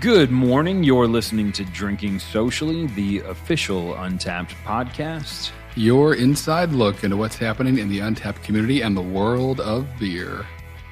Good morning. You're listening to Drinking Socially, the official Untappd podcast. Your inside look into what's happening in the Untappd community and the world of beer.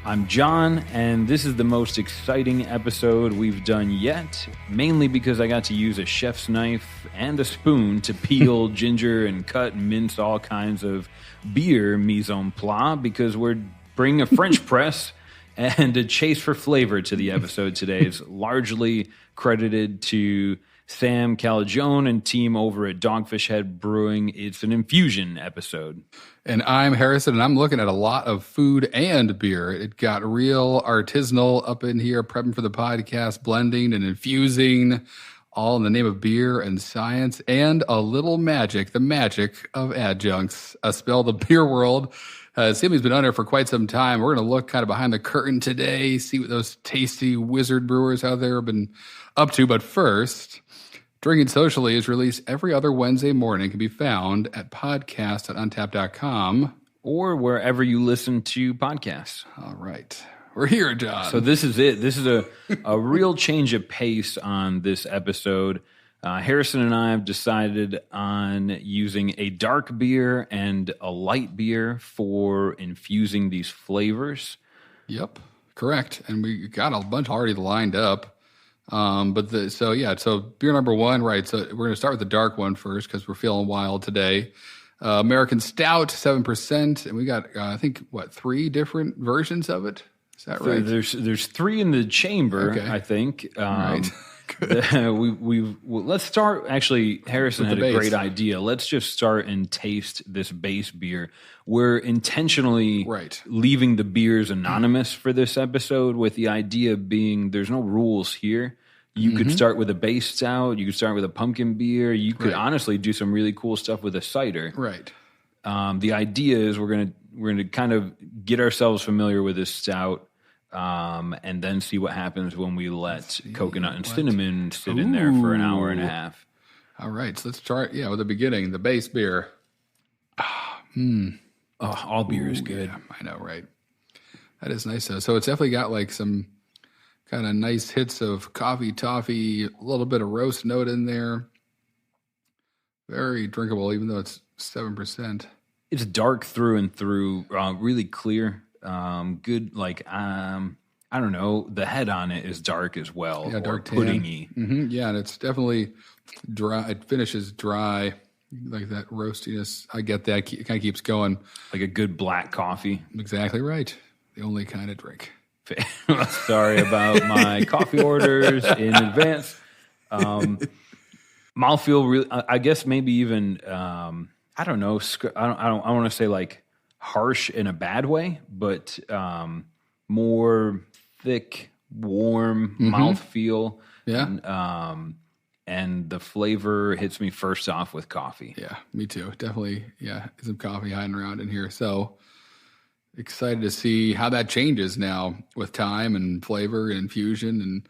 I'm John, and this is the most exciting episode we've done yet, mainly because I got to use a chef's knife and a spoon to peel ginger and cut and mince all kinds of beer mise en place, because we're bringing a French press and a chase for flavor to the episode today. Is largely credited to Sam Calagione and team over at Dogfish Head Brewing. It's an infusion episode. And I'm Harrison, and I'm looking at a lot of food and beer. It got real artisanal up in here, prepping for the podcast, blending and infusing, all in the name of beer and science, and a little magic, the magic of adjuncts. A spell the beer world. Sammy's been on there for quite some time. We're going to look kind of behind the curtain today, see what those tasty wizard brewers out there have been up to. But first, Drinking Socially is released every other Wednesday morning. It can be found at podcast.untappd.com. Or wherever you listen to podcasts. All right. We're here, John. So this is it. This is a real change of pace on this episode. Harrison and I have decided on using a dark beer and a light beer for infusing these flavors. Yep, correct. And we got a bunch already lined up. So beer number one, right? So we're going to start with the dark one first because we're feeling wild today. American Stout, 7%, and we got I think 3 different versions of it. Is that right? There's 3 in the chamber, okay. I think. Right. Let's start. Actually, Harrison had a great idea. Let's just start and taste this base beer. We're intentionally leaving the beers anonymous for this episode, with the idea being there's no rules here. You could start with a base stout. You could start with a pumpkin beer. You could honestly do some really cool stuff with a cider. Right. The idea is we're gonna kind of get ourselves familiar with this stout. And then see what happens when we let coconut and cinnamon sit in there for an hour and a half. All right, so let's start, with the beginning, the base beer. All beer is good. Yeah, I know, right? That is nice. So it's definitely got like some kind of nice hits of coffee, toffee, a little bit of roast note in there. Very drinkable, even though it's 7%. It's dark through and through, really clear. Good, I don't know, the head on it is dark as well. Yeah, dark tan. Puddingy. Mm-hmm. Yeah, and it's definitely dry. It finishes dry, like that roastiness. I get that. It kind of keeps going. Like a good black coffee. Exactly right. The only kind of drink. Sorry about my coffee orders in advance. Mouthfeel really, I guess maybe even, I don't know. I want to say like harsh in a bad way, but more thick, warm mouthfeel. Yeah. And the flavor hits me first off with coffee. Yeah, me too. Definitely, some coffee hiding around in here. So excited to see how that changes now with time and flavor and infusion and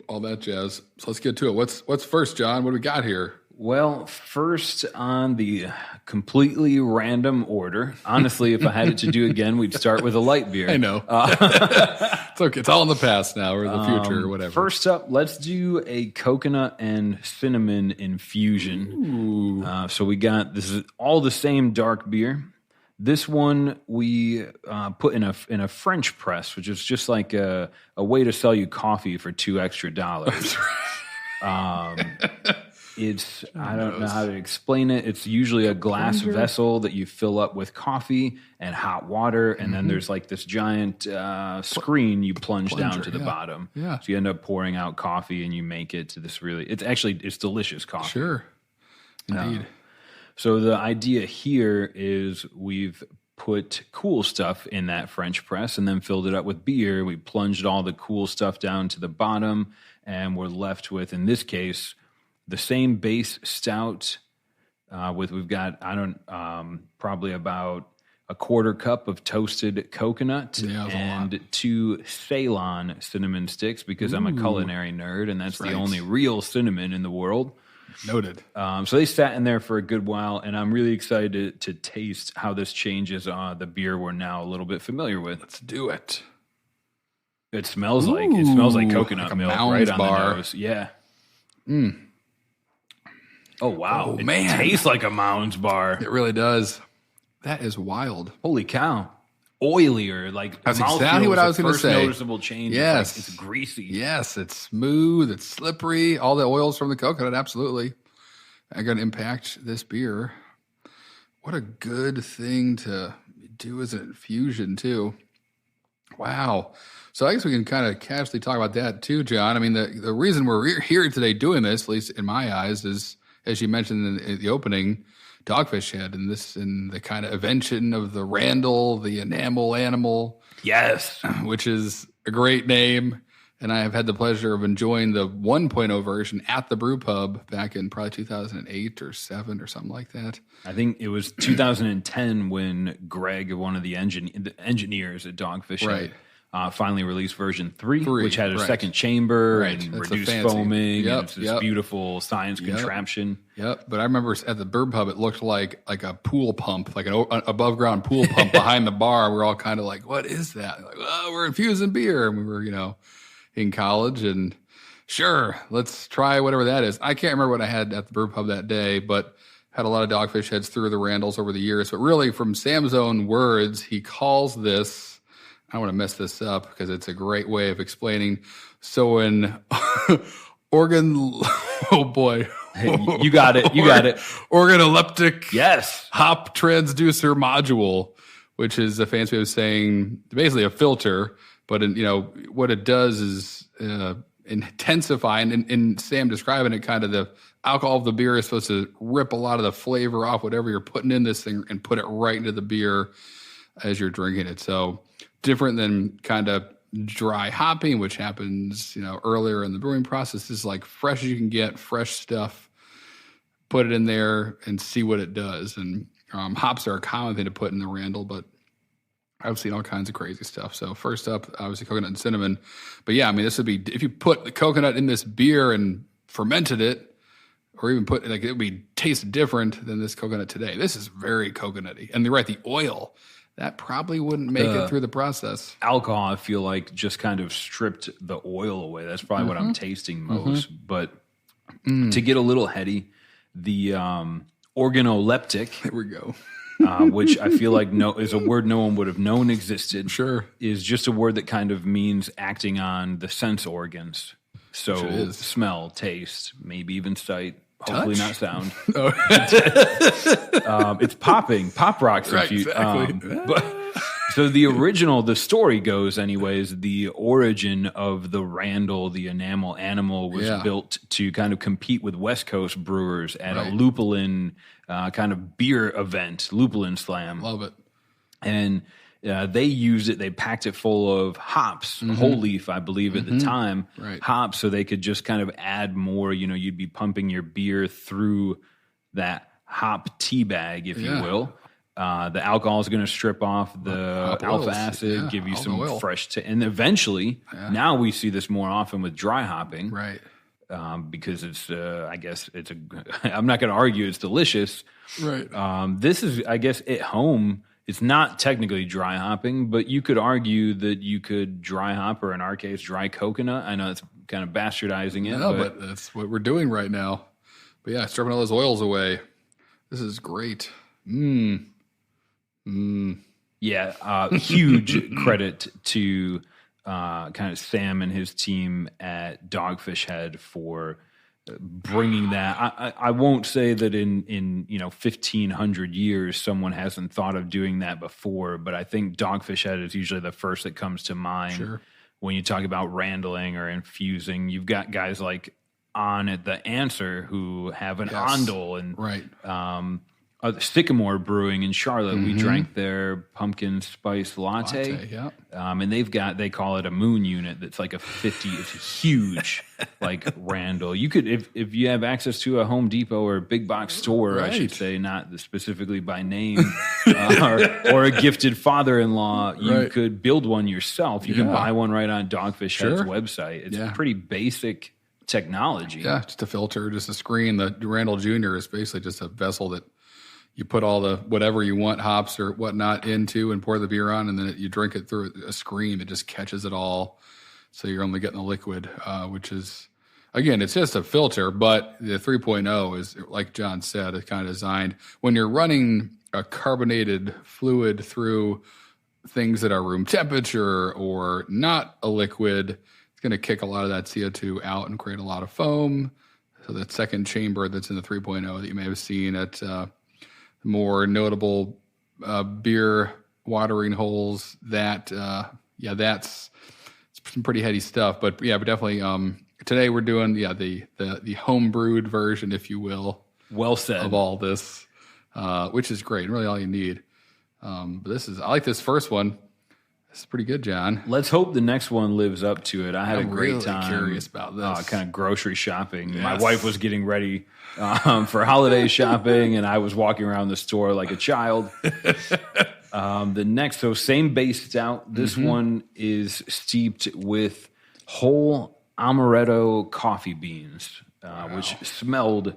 all that jazz. So let's get to it. What's first, John? What do we got here? Well, first on the completely random order. Honestly, if I had it to do again, we'd start with a light beer. I know. It's okay. It's all in the past now, or the future, or whatever. First up, let's do a coconut and cinnamon infusion. So we got, this is all the same dark beer. This one we put in a French press, which is just like a way to sell you coffee for $2 extra. That's right. It's, I don't know how to explain it. It's usually a glass vessel that you fill up with coffee and hot water, and then there's like this giant screen you plunge down to the bottom. Yeah. So you end up pouring out coffee, and you make it to this really, it's delicious coffee. Sure. Indeed. So the idea here is we've put cool stuff in that French press and then filled it up with beer. We plunged all the cool stuff down to the bottom, and we're left with, in this case, the same base stout we've got, probably about a quarter cup of toasted coconut and 2 Ceylon cinnamon sticks, because I'm a culinary nerd, and that's the only real cinnamon in the world. Noted. So they sat in there for a good while, and I'm really excited to taste how this changes the beer we're now a little bit familiar with. Let's do it. It smells like coconut like a milk Mounds right on bar. the nose. Yeah. Oh, wow. It man. tastes like a Mounds bar. It really does. That is wild. Holy cow. Oilier. Like, That's exactly what I was going to say. Noticeable change. Yes. It's greasy. Yes, it's smooth. It's slippery. All the oils from the coconut, absolutely. I'm going to impact this beer. What a good thing to do as an infusion, too. Wow. So I guess we can kind of casually talk about that, too, John. I mean, the reason we're here today doing this, at least in my eyes, is, as you mentioned in the opening, Dogfish Head, and the kind of invention of the Randall, the enamel animal. Yes. Which is a great name. And I have had the pleasure of enjoying the 1.0 version at the brew pub back in probably 2008 or 7 or something like that. I think it was 2010 when Greg, one of the engineers at Dogfish Head, finally released version 3, which had a second chamber and reduced foaming. And it's this beautiful science contraption. Yep. But I remember at the brew pub, it looked like a pool pump, like an above ground pool pump behind the bar. We're all kind of like, what is that? Like, well, we're infusing beer. And we were, in college, and sure, let's try whatever that is. I can't remember what I had at the brew pub that day, but had a lot of Dogfish Heads through the Randalls over the years. But really, from Sam's own words, he calls this, I don't want to mess this up because it's a great way of explaining. So in oh boy. Hey, you got it. Organoleptic hop transducer module, which is a fancy way of saying basically a filter. But what it does is intensify, and in Sam describing it, kind of the alcohol of the beer is supposed to rip a lot of the flavor off whatever you're putting in this thing and put it right into the beer as you're drinking it. So different than kind of dry hopping, which happens earlier in the brewing process. This is like fresh as you can get, fresh stuff. Put it in there and see what it does. And hops are a common thing to put in the Randall, but I've seen all kinds of crazy stuff. So first up, obviously coconut and cinnamon. But yeah, I mean, this would be, if you put the coconut in this beer and fermented it, or even it would taste different than this coconut today. This is very coconutty. And you're right, the oil, that probably wouldn't make it through the process. Alcohol, I feel like, just kind of stripped the oil away. That's probably what I'm tasting most. But to get a little heady, the organoleptic. There we go. Which I feel like is a word no one would have known existed. Sure. Is just a word that kind of means acting on the sense organs. So smell, taste, maybe even sight, hopefully not sound. It's popping, pop rocks. Right, exactly. So the story goes anyways, the origin of the Randall, the enamel animal, was built to kind of compete with West Coast brewers at a lupulin kind of beer event, Lupulin Slam. Love it. And they used it, they packed it full of hops, whole leaf, I believe at the time, hops, so they could just kind of add more, you'd be pumping your beer through that hop tea bag, if you will. The alcohol is going to strip off the alpha acid, give you some fresh and eventually, now we see this more often with dry hopping. Right. Because it's, I guess I'm not going to argue it's delicious. Right. This is, I guess, at home, it's not technically dry hopping, but you could argue that you could dry hop, or in our case, dry coconut. I know it's kind of bastardizing it. No, but that's what we're doing right now. But yeah, stripping all those oils away. This is great. Yeah, huge credit to kind of Sam and his team at Dogfish Head for bringing that. I won't say that in 1,500 years someone hasn't thought of doing that before, but I think Dogfish Head is usually the first that comes to mind when you talk about randling or infusing. You've got guys like On at the Answer who have an ondel, and Sycamore Brewing in Charlotte. We drank their pumpkin spice latte. And they call it a moon unit. That's like it's a huge like Randall. You could, if you have access to a Home Depot or a big box store, I should say, not specifically by name, or a gifted father-in-law, you could build one yourself. You can buy one right on Dogfish Head's website. It's pretty basic technology. Yeah, just a filter, just a screen. The Randall Jr. is basically just a vessel that you put all the whatever you want, hops or whatnot, into and pour the beer on, and then you drink it through a screen that just catches it all. So you're only getting the liquid, which is, again, it's just a filter, but the 3.0 is, like John said, it's kind of designed when you're running a carbonated fluid through things that are room temperature or not a liquid, it's going to kick a lot of that CO2 out and create a lot of foam. So that second chamber that's in the 3.0 that you may have seen at more notable beer watering holes, that's some pretty heady stuff. But definitely today we're doing the home brewed version, if you will. Well said. Of all this, which is great, really all you need. But I like this first one. This is pretty good, John. Let's hope the next one lives up to it. I had a great really time. Curious about this. Kind of grocery shopping. Yes. My wife was getting ready for holiday shopping, and I was walking around the store like a child. Same base stout. This one is steeped with whole Amaretto coffee beans, which smelled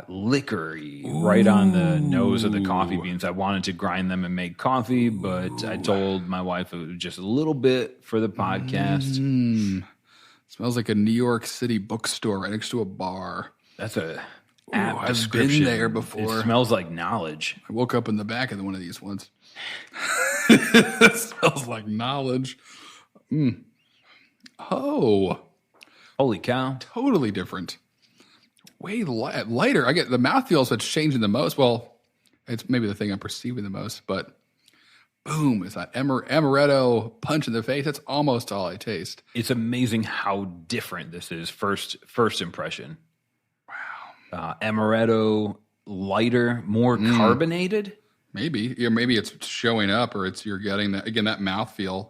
liquor-y right on the nose of the coffee beans. I wanted to grind them and make coffee, but I told my wife it was just a little bit for the podcast. Smells like a New York City bookstore right next to a bar. That's a I've been there before. It smells like knowledge. I woke up in the back of one of these ones. It smells like knowledge. Oh. Holy cow. Totally different. Way lighter. I get the mouthfeel that's changing the most. Well, it's maybe the thing I'm perceiving the most, but boom, it's that amaretto punch in the face. That's almost all I taste. It's amazing how different this is. First impression. Wow. Amaretto, lighter, more carbonated. Maybe it's showing up, or you're getting that again. That mouthfeel,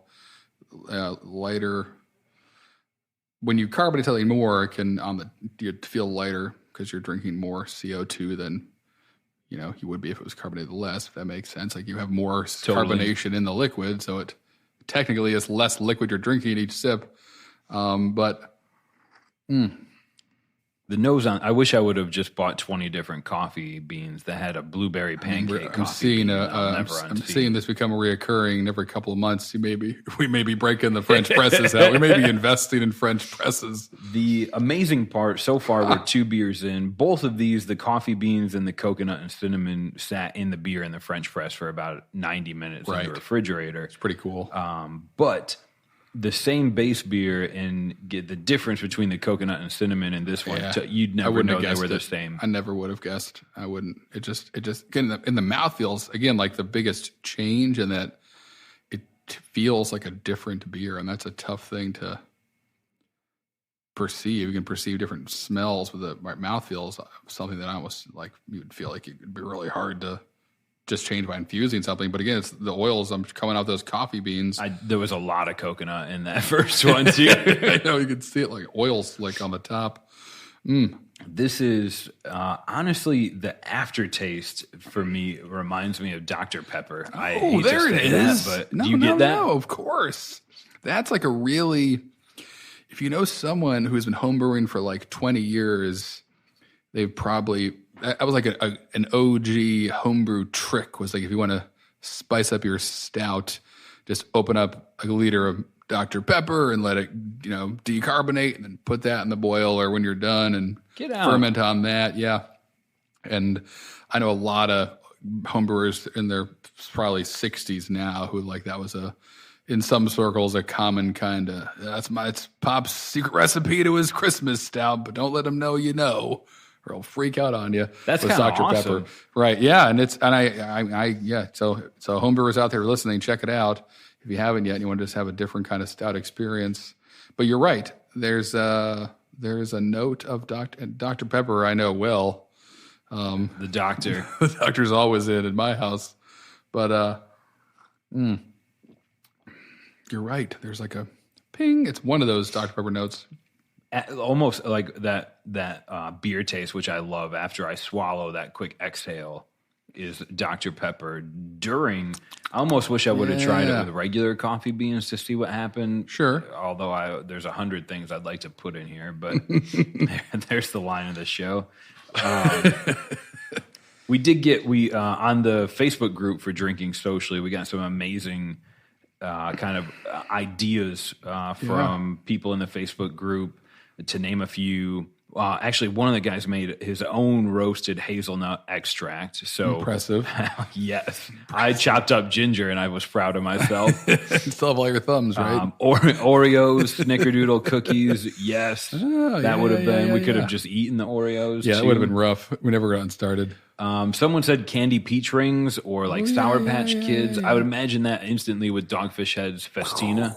lighter. When you carbonate something more, it can you feel lighter because you're drinking more CO2 than you would be if it was carbonated less. If that makes sense, like you have more carbonation in the liquid, so it technically is less liquid you're drinking each sip. The nose on. I wish I would have just bought 20 different coffee beans that had a blueberry pancake. I'm seeing this become a reoccurring every couple of months. We may be breaking the French presses out. We may be investing in French presses. The amazing part so far, we're 2 beers in. Both of these, the coffee beans and the coconut and cinnamon, sat in the beer in the French press for about 90 minutes in the refrigerator. It's pretty cool. But the same base beer and get the difference between the coconut and cinnamon in this one. You'd never know they were the same. I never would have guessed. I wouldn't. It just again, in the mouth feels again like the biggest change, in that it feels like a different beer, and that's a tough thing to perceive. You can perceive different smells with the mouth feels. Something that I almost like you would feel like it would be really hard to just change by infusing something. But again, it's the oils coming out those coffee beans. There was a lot of coconut in that first one too. I know, you can see it like oil slick on the top. This is honestly, the aftertaste for me reminds me of Dr. Pepper. I hate there to say it is. That, but do you get that? No, of course. That's like if you know someone who's been homebrewing for like 20 years, they've probably, that was like an OG homebrew trick, was like if you want to spice up your stout, just open up a liter of Dr. Pepper and let it, decarbonate, and then put that in the boiler when you're done and ferment on that. Yeah. And I know a lot of homebrewers in their probably 60s now who that was in some circles, a common kind of, it's Pop's secret recipe to his Christmas stout, but don't let him know or he'll freak out on you. That's kind of awesome. Pepper. Right. Yeah. And so homebrewers out there listening, check it out. If you haven't yet, and you want to just have a different kind of stout experience. But you're right. There's a note of Dr. Pepper I know well. The doctor. The doctor's always in my house. But you're right. There's like a ping. It's one of those Dr. Pepper notes. Almost like that beer taste, which I love after I swallow that quick exhale, is Dr. Pepper I almost wish I would have tried it with regular coffee beans to see what happened. Sure. Although there's 100 things I'd like to put in here, but there's the line of the show. We did get, on the Facebook group for Drinking Socially, we got some amazing kind of ideas from people in the Facebook group. To name a few, actually, one of the guys made his own roasted hazelnut extract. So impressive. Yes. I chopped up ginger and I was proud of myself. You still have all your thumbs, right? Oreos, snickerdoodle cookies. Yes. That would have been, we could have just eaten the Oreos. Yeah, it would have been rough. We never gotten started. Someone said candy peach rings or like Sour Patch Kids. I would imagine that instantly with Dogfish Head's Festina.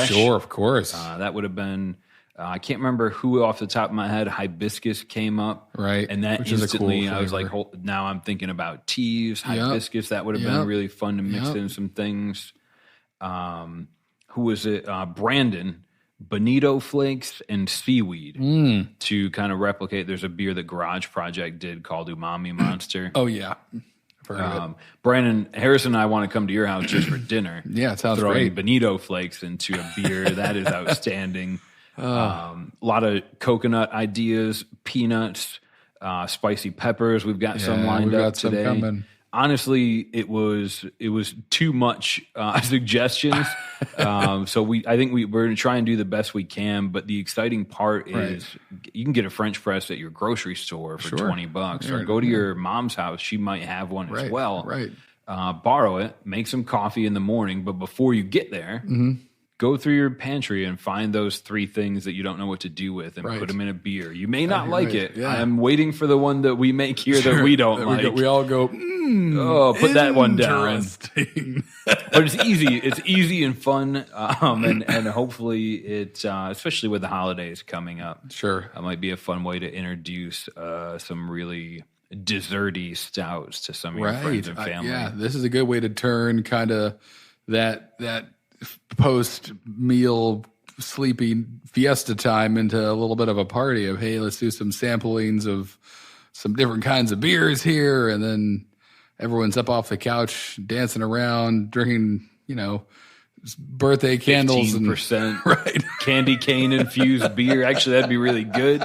Sure, of course. That would have been... I can't remember who off the top of my head. Hibiscus came up, right? And that which instantly, is a cool I was like, now I'm thinking about teas, hibiscus. That would have been really fun to mix in some things. Who was it? Brandon, bonito flakes and seaweed to kind of replicate. There's a beer that Garage Project did called Umami Monster. Oh yeah. Brandon, Harrison, and I want to come to your house just for dinner. Yeah, it sounds throwing great. Bonito flakes into a beer that is outstanding. A lot of coconut ideas, peanuts, spicy peppers. We've got some lined up today. Coming. Honestly, it was too much suggestions. So I think we're going to try and do the best we can. But the exciting part is you can get a French press at your grocery store for $20, or go to your mom's house. She might have one as well. Right. Borrow it, make some coffee in the morning. But before you get there, go through your pantry and find those 3 things that you don't know what to do with and put them in a beer. You may not like it. Yeah. I'm waiting for the one that we make here that we don't like. We all go, put that one down. But it's easy. It's easy and fun. And hopefully it, especially with the holidays coming up. Sure. It might be a fun way to introduce some really desserty stouts to some of your friends and family. Yeah, this is a good way to turn kind of that post-meal sleepy fiesta time into a little bit of a party of, hey, let's do some samplings of some different kinds of beers here, and then everyone's up off the couch dancing around, drinking, birthday candles 15% and candy cane infused beer. Actually, that'd be really good.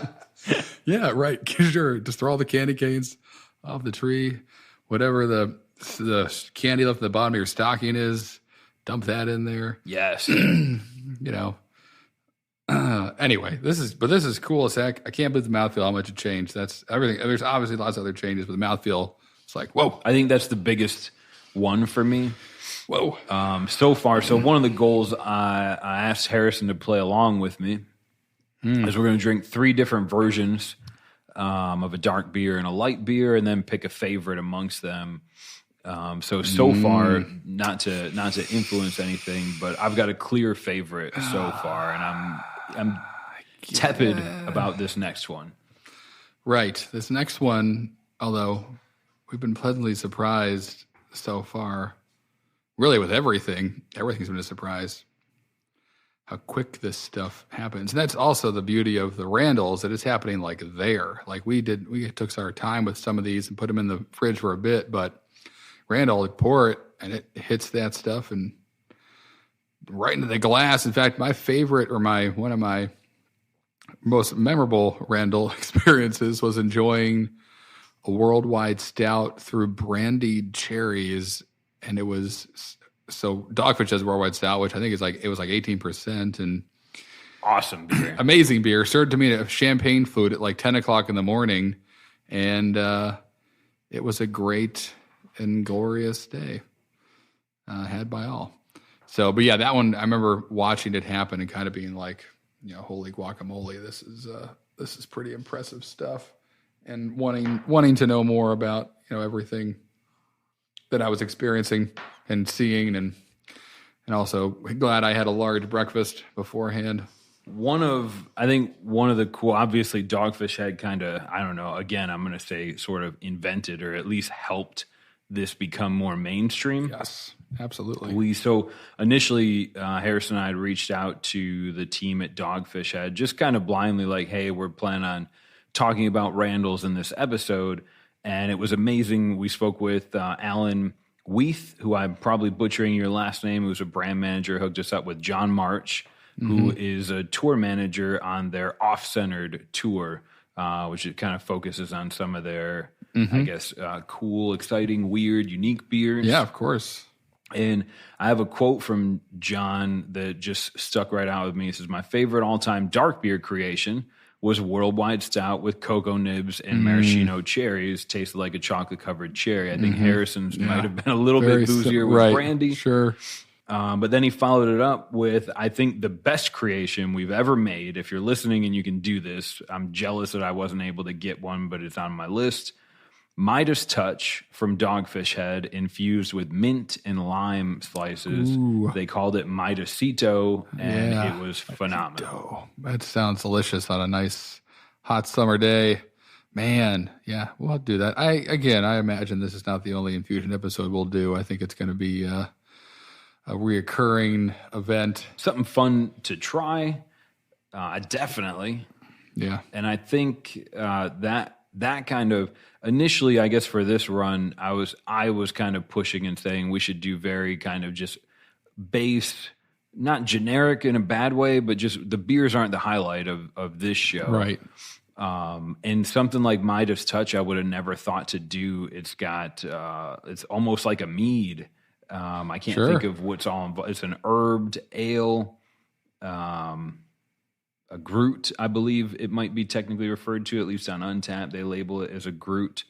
Yeah, right. Sure. Just throw all the candy canes off the tree, whatever the candy left at the bottom of your stocking is. Dump that in there. Yes. Anyway, this is cool as heck. I can't believe the mouthfeel, how much it changed. That's everything. There's obviously lots of other changes, but the mouthfeel, it's like, whoa. I think that's the biggest one for me. Whoa. So far. So one of the goals I asked Harrison to play along with me is we're going to drink 3 different versions of a dark beer and a light beer, and then pick a favorite amongst them. So far, not to influence anything, but I've got a clear favorite so far, and I'm tepid about this next one. Right, this next one, although we've been pleasantly surprised so far, really with everything. Everything's been a surprise. How quick this stuff happens, and that's also the beauty of the Randalls, that it's happening like there. Like we took our time with some of these and put them in the fridge for a bit, but Randall, pour it, and it hits that stuff and right into the glass. In fact, my favorite, or one of my most memorable Randall experiences was enjoying a worldwide stout through Candied Cherries, and it was Dogfish has a worldwide stout, which I think it was like 18%, and awesome beer, amazing beer, served to me at champagne food at like 10 o'clock in the morning, and it was a great and glorious day had by all. So, but yeah, that one, I remember watching it happen and kind of being like, holy guacamole, this is pretty impressive stuff, and wanting to know more about everything that I was experiencing and seeing, and also glad I had a large breakfast beforehand. I think one of the cool, obviously Dogfish Head kind of, I don't know, again, I'm going to say sort of invented or at least helped this become more mainstream. Yes, absolutely. So initially, Harrison and I had reached out to the team at Dogfish Head, just kind of blindly like, hey, we're planning on talking about Randalls in this episode. And it was amazing. We spoke with Alan Weath, who I'm probably butchering your last name, who's a brand manager, hooked us up with John March, who is a tour manager on their Off-Centered tour, which it kind of focuses on some of their, I guess, cool, exciting, weird, unique beers. Yeah, of course. And I have a quote from John that just stuck right out with me. It says, "My favorite all-time dark beer creation was Worldwide Stout with cocoa nibs and maraschino cherries. Tasted like a chocolate-covered cherry." I think Harrison's might have been a little bit boozier with brandy. Sure. But then he followed it up with, I think, the best creation we've ever made. If you're listening and you can do this, I'm jealous that I wasn't able to get one, but it's on my list. Midas Touch from Dogfish Head, infused with mint and lime slices. Ooh. They called it Midasito, and it was phenomenal. That sounds delicious on a nice hot summer day. Man, yeah, we'll do that. I imagine this is not the only infusion episode we'll do. I think it's going to be a reoccurring event. Something fun to try, definitely. Yeah. And I think that kind of initially, I guess for this run, I was kind of pushing and saying we should do very kind of just base, not generic in a bad way, but just the beers aren't the highlight of this show. Right. And something like Midas Touch, I would have never thought to do. It's got, it's almost like a mead. I can't think of what's all involved. It's an herbed ale, a Groot, I believe it might be technically referred to, at least on Untappd. They label it as a Groot.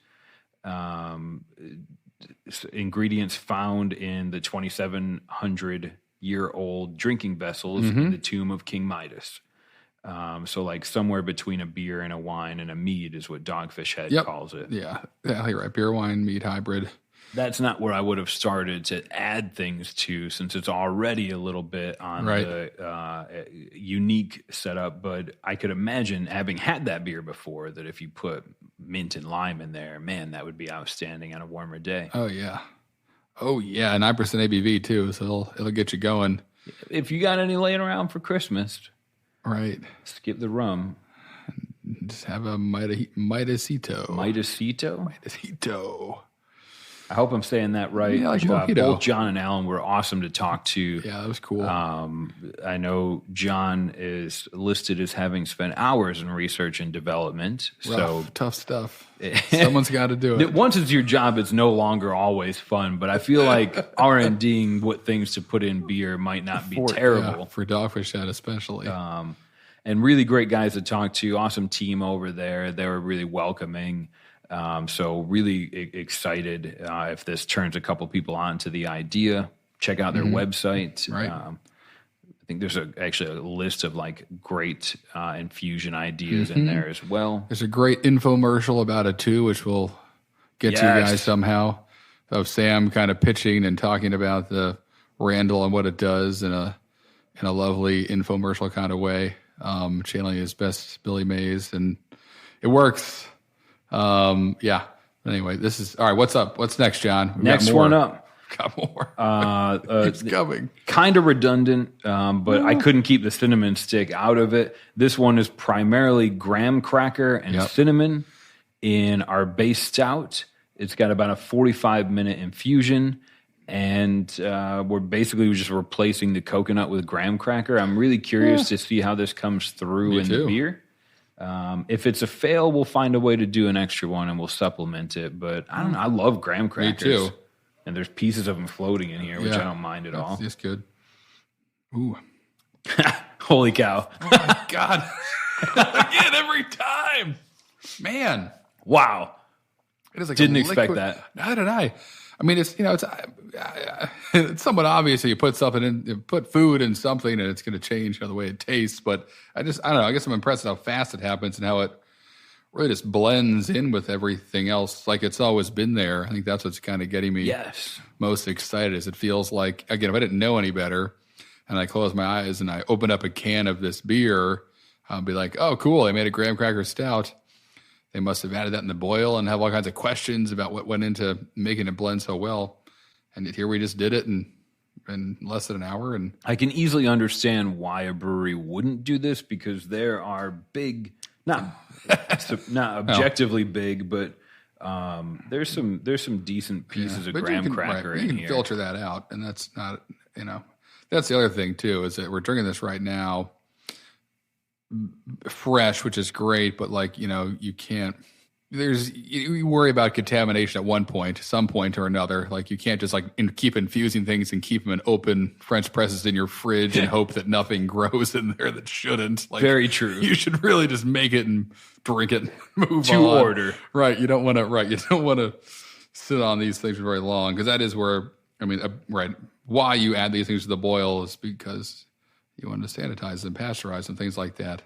Ingredients found in the 2,700-year-old drinking vessels in the tomb of King Midas. So like somewhere between a beer and a wine and a mead is what Dogfish Head calls it. Yeah, you're right. Beer, wine, mead hybrid. That's not where I would have started to add things to, since it's already a little bit on the unique setup. But I could imagine, having had that beer before, that if you put mint and lime in there, man, that would be outstanding on a warmer day. Oh yeah, 9% ABV too, so it'll get you going. If you got any laying around for Christmas, right? Skip the rum. Just have a Midasito. Midasito. I hope I'm saying that right. Yeah, like both John and Alan were awesome to talk to. Yeah, that was cool. I know John is listed as having spent hours in research and development. So tough stuff. Someone's got to do it. Once it's your job, it's no longer always fun. But I feel like R&Ding what things to put in beer might not be terrible. Yeah, for Dogfish Head especially. And really great guys to talk to. Awesome team over there. They were really welcoming. So really excited if this turns a couple people on to the idea. Check out their website. Right. I think there's actually a list of like great infusion ideas in there as well. There's a great infomercial about it too, which will get to you guys somehow, of Sam kind of pitching and talking about the Randall and what it does in a lovely infomercial kind of way, channeling his best Billy Mays, and it works. Anyway, this is all right. What's up? What's next, John? Next one up. Got more. It's coming. Kind of redundant, but I couldn't keep the cinnamon stick out of it. This one is primarily graham cracker and cinnamon in our base stout. It's got about a 45-minute infusion, and we're basically just replacing the coconut with graham cracker. I'm really curious to see how this comes through in the beer. If it's a fail, we'll find a way to do an extra one and we'll supplement it. But I don't know. I love graham crackers. Me too. And there's pieces of them floating in here, which I don't mind at all. That's good. Ooh. Holy cow. Oh my God. Again, every time. Man. Wow. It is like Didn't expect that. Neither did I. I mean, it's it's somewhat obvious that you put something in, you put food in something, and it's going to change the way it tastes. But I don't know. I guess I'm impressed at how fast it happens and how it really just blends in with everything else, like it's always been there. I think that's what's kind of getting me most excited. Is it feels like, again, if I didn't know any better, and I close my eyes and I open up a can of this beer, I'll be like, "Oh, cool! I made a graham cracker stout." They must have added that in the boil and have all kinds of questions about what went into making it blend so well. And here we just did it in less than an hour. And I can easily understand why a brewery wouldn't do this, because there are big, not objectively big, but there's some decent pieces of graham cracker in here. You can filter that out, and that's not, that's the other thing too, is that we're drinking this right now fresh, which is great, but you can't you worry about contamination at one point, some point or another. Like you can't just keep infusing things and keep them in open French presses in your fridge and hope that nothing grows in there that shouldn't. Like, very true. You should really just make it and drink it and move to on. order. Right. You don't want to sit on these things for very long, because that is where, why you add these things to the boil is because you want to sanitize them, pasteurize them, things like that.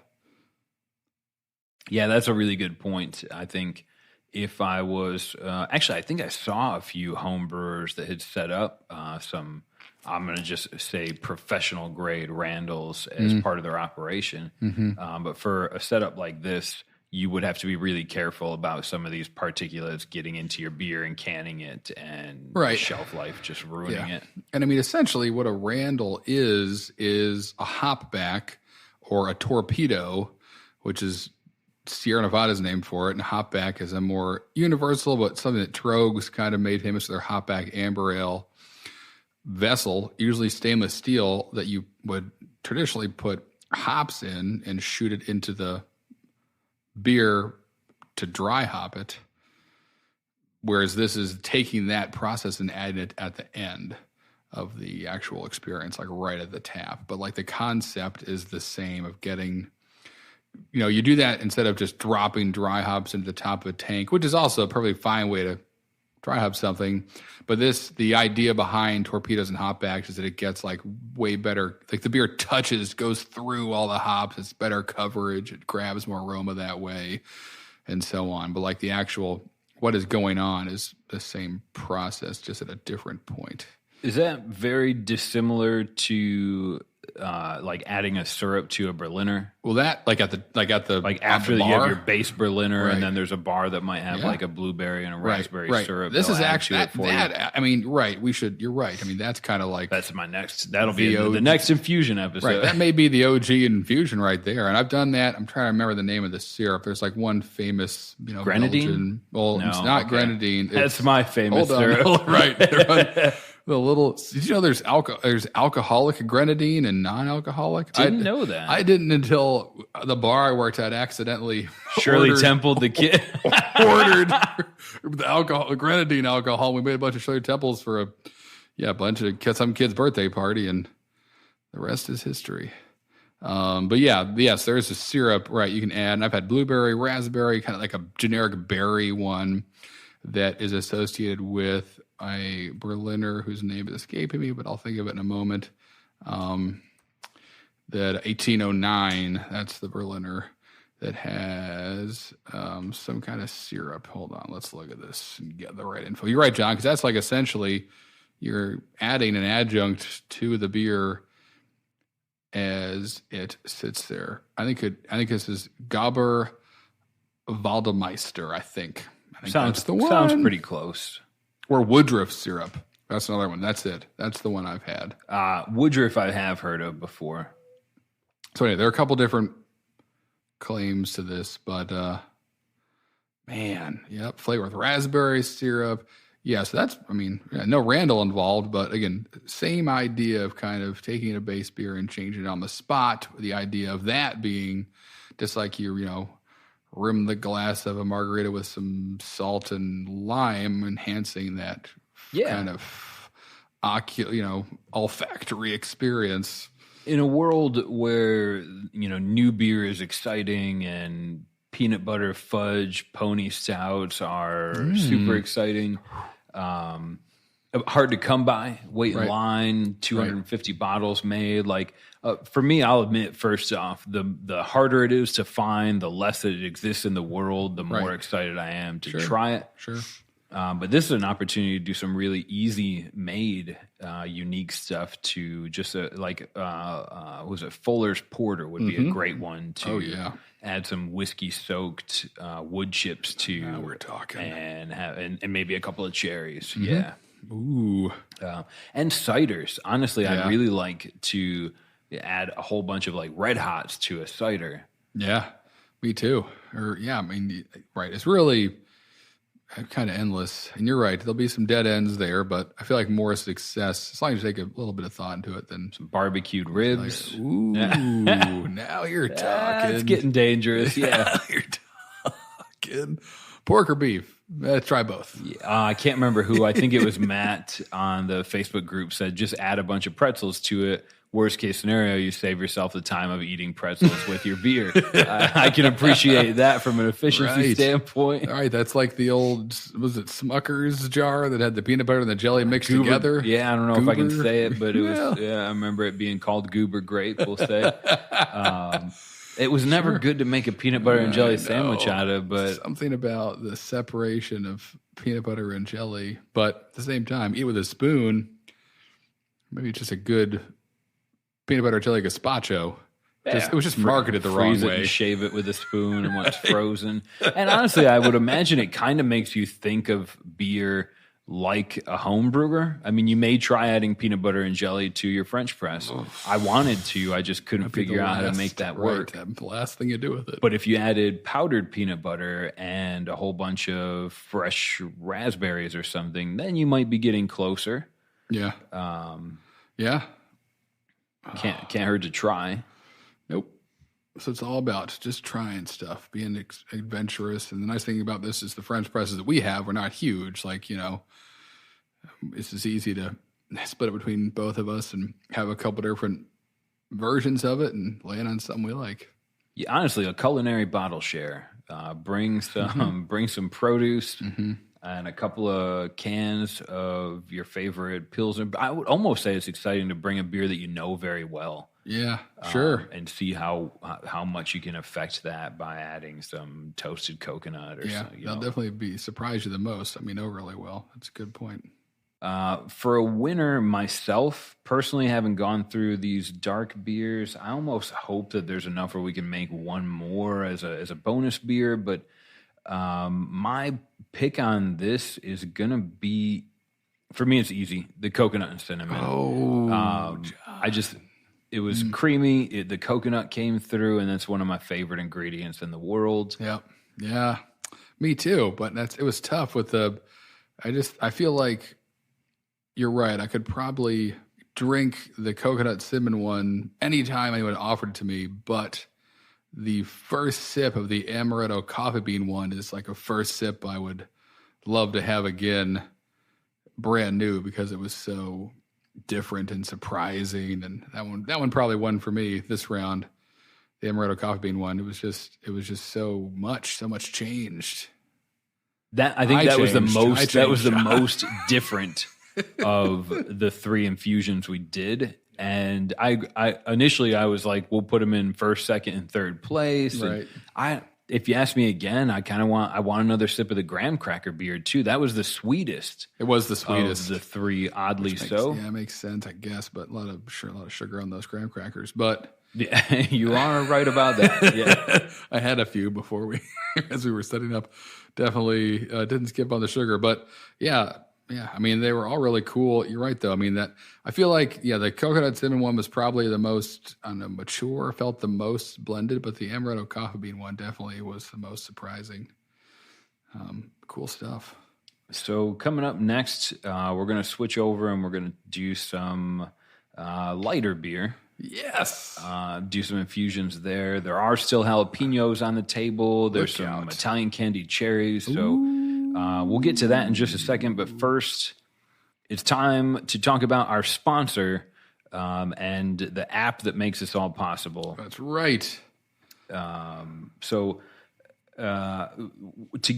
Yeah, that's a really good point. I think if I was I think I saw a few home brewers that had set up some, I'm going to just say professional grade Randalls as part of their operation. But for a setup like this, you would have to be really careful about some of these particulates getting into your beer and canning it, and shelf life just ruining it. And I mean, essentially what a Randall is a hopback or a torpedo, which is Sierra Nevada's name for it, and hopback is a more universal, but something that Trogs kind of made famous, their hopback amber ale vessel, usually stainless steel, that you would traditionally put hops in and shoot it into the beer to dry hop it. Whereas this is taking that process and adding it at the end of the actual experience, like right at the tap. But like the concept is the same of getting, you do that instead of just dropping dry hops into the top of a tank, which is also a perfectly fine way to dry hop something. But the idea behind torpedoes and hopbacks is that it gets like way better, like the beer goes through all the hops, it's better coverage, it grabs more aroma that way, and so on. But like the actual, what is going on is the same process, just at a different point. Is that very dissimilar to like adding a syrup to a Berliner? Well, that like after you have your base Berliner, and then there's a bar that might have like a blueberry and a raspberry syrup. This is actually that. I mean, we should. You're right. I mean, that's kind of like that's my next. That'll be the next infusion episode. Right. That may be the OG infusion right there. And I've done that. I'm trying to remember the name of the syrup. There's like one famous, grenadine. Belgian, no, it's not grenadine. That's my famous syrup. Right. The little, did you know there's alcoholic grenadine and non-alcoholic? Didn't know that. I didn't until the bar I worked at accidentally Shirley Templed the kid. ordered the grenadine alcohol. We made a bunch of Shirley Temples for some kid's birthday party, and the rest is history. But yes, there's a syrup, right, you can add. And I've had blueberry, raspberry, kind of like a generic berry one that is associated with a Berliner whose name is escaping me, but I'll think of it in a moment. That 1809, that's the Berliner that has some kind of syrup. Hold on, let's look at this and get the right info. You're right, John, because that's like essentially you're adding an adjunct to the beer as it sits there. I think this is Gaber Waldemeister, I think that's the one. Sounds pretty close. Or Woodruff syrup. That's another one. That's it. That's the one I've had. Woodruff I have heard of before. So anyway, there are a couple different claims to this, but flavor with raspberry syrup. Yeah, so that's, no Randall involved, but again, same idea of kind of taking a base beer and changing it on the spot. The idea of that being just like rim the glass of a margarita with some salt and lime, enhancing that kind of olfactory experience. In a world where new beer is exciting and peanut butter fudge pony stouts are super exciting, hard to come by, wait in line, 250 bottles made. Like for me, I'll admit, first off, the harder it is to find, the less that it exists in the world, the more excited I am to try it. Sure. But this is an opportunity to do some really easy made, unique stuff to just was it Fuller's Porter would be a great one to add some whiskey soaked wood chips to. Now we're talking. And maybe a couple of cherries. Mm-hmm. Yeah. Ooh. And ciders. Honestly, I'd really like to add a whole bunch of like red hots to a cider. Yeah, me too. It's really kind of endless. And you're right, there'll be some dead ends there, but I feel like more success, as long as you take a little bit of thought into it, than some barbecued ribs. Like, ooh, now you're talking. It's getting dangerous. Yeah. You're talking. Pork or beef? Try both. I can't remember who. I think it was Matt on the Facebook group said just add a bunch of pretzels to it. Worst case scenario, you save yourself the time of eating pretzels with your beer. I can appreciate that from an efficiency standpoint. All right, that's like the old, was it Smucker's jar that had the peanut butter and the jelly mixed together? Yeah, I don't know if I can say it, but it was, I remember it being called Goober Grape, we'll say. It was never good to make a peanut butter and jelly sandwich out of, but something about the separation of peanut butter and jelly. But at the same time, eat with a spoon. Maybe just a good peanut butter jelly gazpacho. It was just marketed the wrong way. And shave it with a spoon and once frozen. And honestly, I would imagine it kind of makes you think of beer like a home brewer. I mean, you may try adding peanut butter and jelly to your French press. I wanted to. I just couldn't figure out how to make that work. That's the last thing you do with it. But if you added powdered peanut butter and a whole bunch of fresh raspberries or something, then you might be getting closer. Yeah. Yeah. Can't hurt to try. Nope. So it's all about just trying stuff, being adventurous. And the nice thing about this is the French presses that we have are not huge. Like, it's just easy to split it between both of us and have a couple different versions of it and land on something we like. Yeah, honestly, a culinary bottle share. Bring some produce and a couple of cans of your favorite Pilsner. I would almost say it's exciting to bring a beer that you know very well. Yeah, sure. And see how much you can affect that by adding some toasted coconut or something. That'll definitely surprise you the most. I mean, know really well. That's a good point. For a winner, myself, personally, having gone through these dark beers, I almost hope that there's enough where we can make one more as a bonus beer. But my pick on this is going to be, for me, it's easy. The coconut and cinnamon. It was creamy. The coconut came through, and that's one of my favorite ingredients in the world. Yeah, me too. But it was tough with I feel like you're right. I could probably drink the coconut cinnamon one anytime anyone offered it to me, but the first sip of the Amaretto coffee bean one is like a first sip I would love to have again, brand new, because it was so different and surprising. And that one probably won for me this round. The Amaretto coffee bean one. It was just so much changed. That was the most different of the three infusions we did. And I initially I was like, we'll put them in first, second, and third place. Right. And if you ask me again, I want another sip of the graham cracker beer too. That was the sweetest. It was the sweetest of the three, oddly so. Yeah, it makes sense, I guess. But a lot of sugar on those graham crackers. But yeah, you are right about that. Yeah, I had a few before as we were setting up. Definitely didn't skip on the sugar, but yeah. I mean, they were all really cool. You're right, though. I mean, I feel like, the coconut cinnamon one was probably the most, mature, felt the most blended, but the Amaretto coffee bean one definitely was the most surprising. Cool stuff. So coming up next, we're going to switch over and we're going to do some lighter beer. Yes. Do some infusions there. There are still jalapenos on the table. There's some Italian candied cherries. So we'll get to that in just a second. But first, it's time to talk about our sponsor and the app that makes this all possible. That's right. So to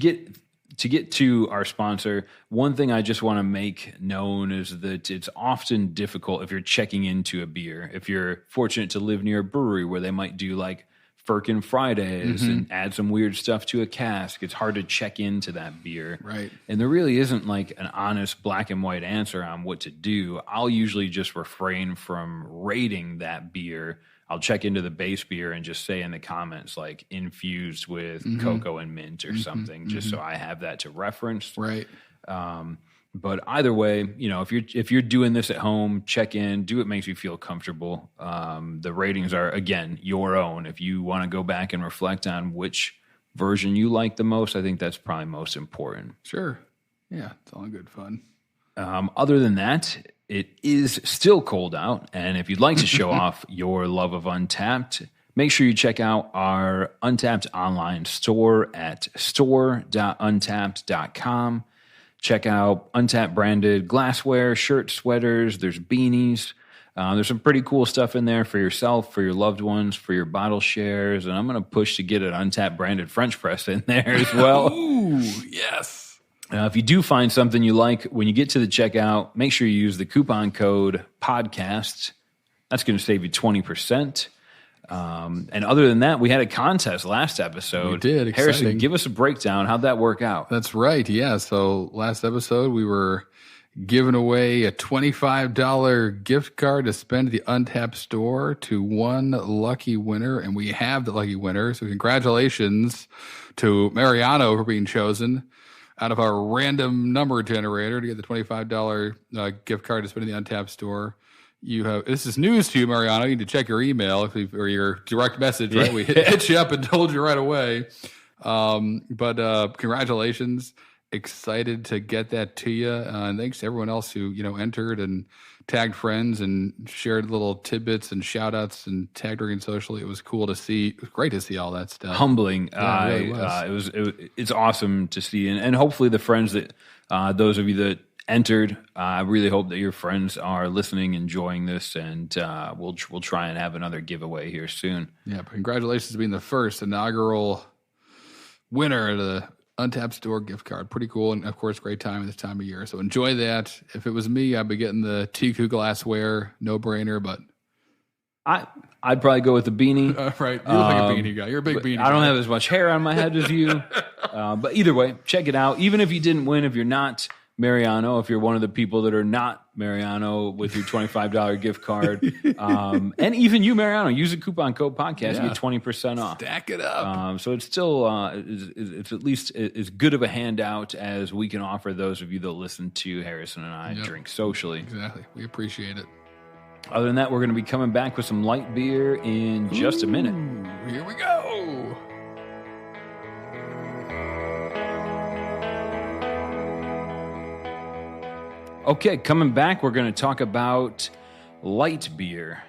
get to our sponsor, one thing I just want to make known is that it's often difficult if you're checking into a beer. If you're fortunate to live near a brewery where they might do like Firkin Fridays and add some weird stuff to a cask, it's hard to check into that beer. Right. And there really isn't like an honest black and white answer on what to do. I'll usually just refrain from rating that beer. I'll check into the base beer and just say in the comments like infused with cocoa and mint or something, just so I have that to reference. Right. But either way, if you're doing this at home, check in, do what makes you feel comfortable. The ratings are, again, your own. If you want to go back and reflect on which version you like the most, I think that's probably most important. Sure. Yeah, it's all good fun. Other than that, it is still cold out. And if you'd like to show off your love of Untappd, Make sure you check out our Untappd online store at store.untappd.com. Check out Untappd branded glassware, shirts, sweaters. There's beanies. There's some pretty cool stuff in there for yourself, for your loved ones, for your bottle shares. And I'm going to push to get an Untappd branded French press in there as well. Ooh, yes. If you do find something you like, when you get to the checkout, make sure you use the coupon code podcast. That's going to save you 20%. And other than that, we had a contest last episode. We did. Exciting. Harrison, give us a breakdown. How'd that work out? That's right. Yeah. So last episode, we were giving away a $25 gift card to spend at the Untappd store to one lucky winner. And we have the lucky winner. So congratulations to Mariano for being chosen out of our random number generator to get the $25 gift card to spend in the Untappd store. This is news to you, Mariano. You need to check your email or your direct message, right? We hit you up and told you right away. But congratulations. Excited to get that to you. And thanks to everyone else who, entered and tagged friends and shared little tidbits and shout outs and tagged Oregon socially. It was cool to see. It was great to see all that stuff. Humbling. Yeah, it really was. It's awesome to see. And hopefully the friends that, those of you that entered, I really hope that your friends are listening, enjoying this, and we'll try and have another giveaway here soon. Yeah, but congratulations to being the first inaugural winner of the Untappd store gift card. Pretty cool, and of course, great time at this time of year. So enjoy that. If it was me, I'd be getting the Tiku glassware, no brainer. But I'd probably go with the beanie. Right, you look like a beanie guy. You're a big beanie guy. I don't have as much hair on my head as you, but either way, check it out. Even if you didn't win, if you're not Mariano, if you're one of the people that are not Mariano with your $25 gift card, and even you, Mariano, use the coupon code podcast, you get 20% off. Stack it up. So it's still it's at least as good of a handout as we can offer those of you that listen to Harrison and I drink socially. Exactly. We appreciate it. Other than that, we're going to be coming back with some light beer in just a minute. Here we go. Okay, coming back, we're going to talk about light beer.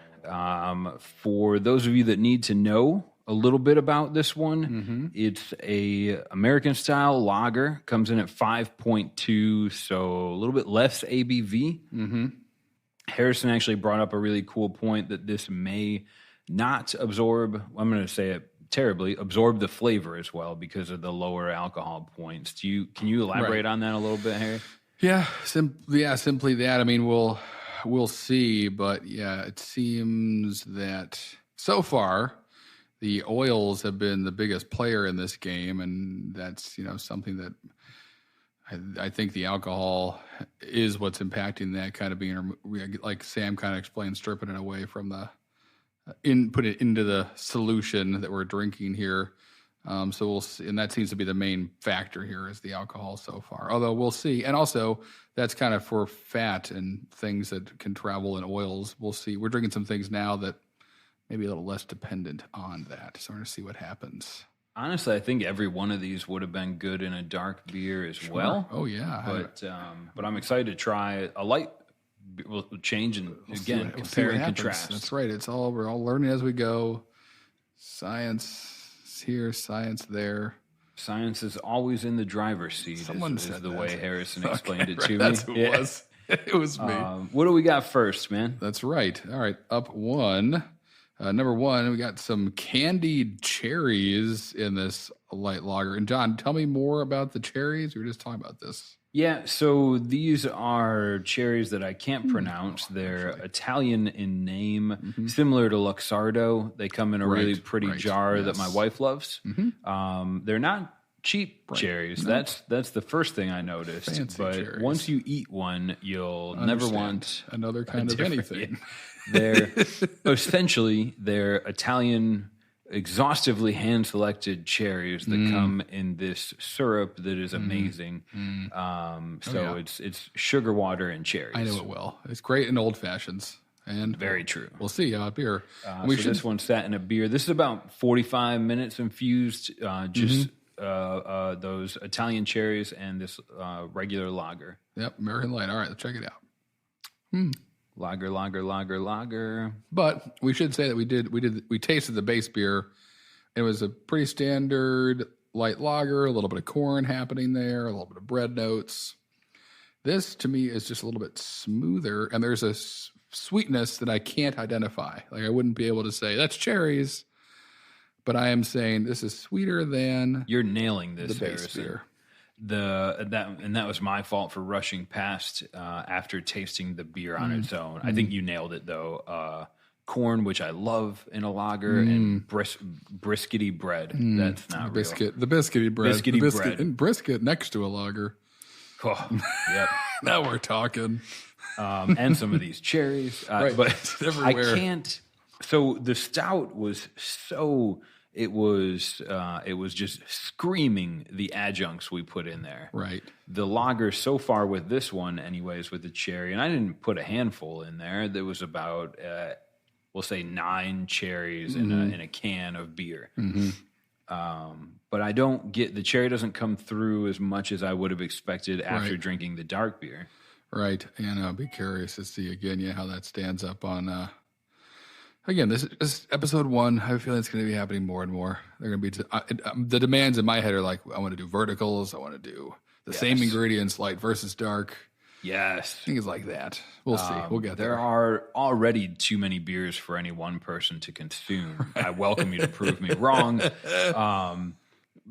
For those of you that need to know a little bit about this one, it's a American style lager, comes in at 5.2, so a little bit less ABV. Harrison actually brought up a really cool point that this may not absorb, I'm going to say it terribly, absorb the flavor as well because of the lower alcohol points. Can you elaborate on that a little bit, Harry? Yeah, simply that. I mean, we'll see, but yeah, it seems that so far the oils have been the biggest player in this game, and that's something that I think the alcohol is what's impacting that, kind of being, like Sam kind of explained, stripping it away from put it into the solution that we're drinking here. So we'll see, and that seems to be the main factor here is the alcohol so far. Although we'll see, and also that's kind of for fat and things that can travel in oils. We'll see. We're drinking some things now that maybe a little less dependent on that. So we're going to see what happens. Honestly, I think every one of these would have been good in a dark beer as well. Oh yeah, but I'm excited to try a light. We'll change and again compare and contrast. That's right. We're all learning as we go. Science here, science there. Science is always in the driver's seat. Someone is said the that. way Harrison explained it to me. That's who it was. It was me. What do we got first, man? That's right. All right, up one. Number one, we got some Candied Cherries in this light lager. And John, tell me more about the cherries. We were just talking about this. Yeah, so these are cherries that I can't pronounce. They're Italian in name, similar to Luxardo. They come in a really pretty jar that my wife loves. They're not cheap cherries. No. That's the first thing I noticed. Fancy but cherries. Once you eat one, you'll never want another kind of anything. They're essentially Italian, exhaustively hand-selected cherries that come in this syrup that is amazing. It's sugar water and cherries. I know it well. It's great in old fashions. And very true. We'll see how beer. This one sat in a beer. This is about 45 minutes infused. Those Italian cherries and this regular lager. Yep, American Light. All right, let's check it out. Lager. But we should say that we tasted the base beer. It was a pretty standard light lager, a little bit of corn happening there, a little bit of bread notes. This to me is just a little bit smoother, and there's a sweetness that I can't identify. Like I wouldn't be able to say that's cherries, but I am saying this is sweeter than You're nailing this, the base Harrison. beer. That was my fault for rushing past after tasting the beer on its own. I think you nailed it though. Corn, which I love in a lager, and briskety bread. That's not real. The biscuity bread. Biscuity bread. And brisket next to a lager. Oh, yep. Now we're talking. And some of these cherries. Right. But Everywhere. I can't. So the stout was it was just screaming the adjuncts we put in there. Right. The lager so far with this one, anyways, with the cherry, and I didn't put a handful in there. There was about, we'll say 9 cherries in a can of beer. But I don't get the cherry doesn't come through as much as I would have expected after drinking the dark beer. Right. And I'll be curious to see again, how that stands up on. Again, this is episode 1. I have a feeling it's going to be happening more and more. They're going to be the demands in my head are like, I want to do verticals. I want to do the same ingredients, light versus dark. Yes. Things like that. We'll see. We'll get there. There are already too many beers for any one person to consume. I welcome you to prove me wrong.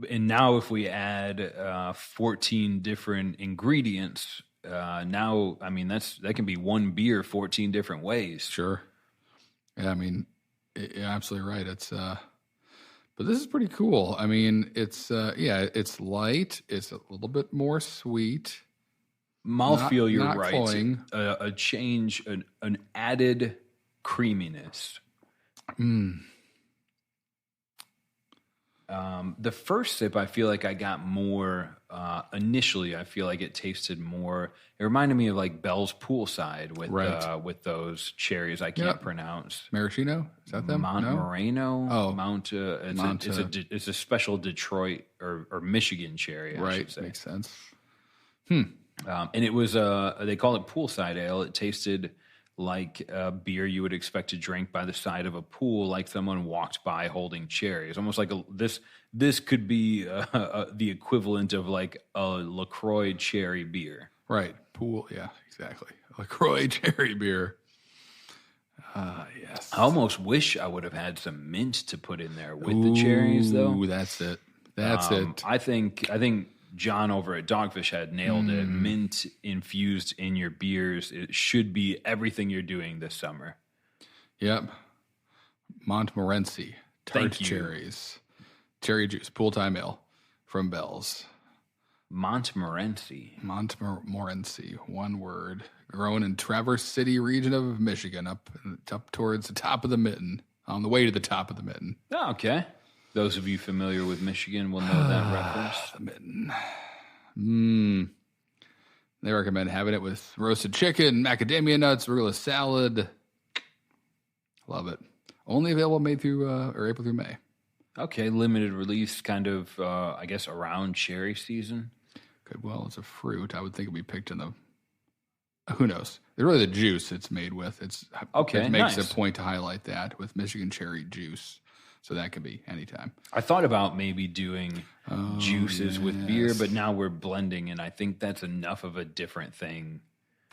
And now if we add 14 different ingredients, now, I mean, that can be one beer 14 different ways. Sure. Yeah, I mean, you're absolutely right. It's but this is pretty cool. I mean, it's it's light. It's a little bit more sweet. Mouthfeel, you're not right. cloying. A change, an added creaminess. The first sip, I feel like I got more. Initially, I feel like it tasted more. It reminded me of like Bell's Poolside with those cherries I can't pronounce. Maraschino? Is that them? Moreno. Oh, Mount. It's a special Detroit or Michigan cherry. I should say. Makes sense. And it was they call it poolside ale. It tasted like a beer you would expect to drink by the side of a pool, like someone walked by holding cherries. Almost like this could be the equivalent of like a LaCroix cherry beer. Right. Pool. Yeah, exactly. LaCroix cherry beer. Yes. I almost wish I would have had some mint to put in there with the cherries, though. Ooh, that's it. That's it. I think John over at Dogfish had nailed it. Mint infused in your beers. It should be everything you're doing this summer. Yep. Montmorency. Tart Thank you. cherries. Cherry juice. Pool time ale from Bell's. Montmorency. Montmorency. One word. Grown in Traverse City region of Michigan, up towards the top of the mitten. On the way to the top of the mitten. Oh, okay. Those of you familiar with Michigan will know that reference. The mitten. They recommend having it with roasted chicken, macadamia nuts, arugula salad. Love it. Only available May through or April through May. Okay, limited release, kind of, I guess, around cherry season. Good. Well, it's a fruit. I would think it'd be picked in the. Who knows? It's really the juice it's made with. It makes a point to highlight that with Michigan cherry juice. So that could be anytime. I thought about maybe doing juices with beer, but now we're blending, and I think that's enough of a different thing.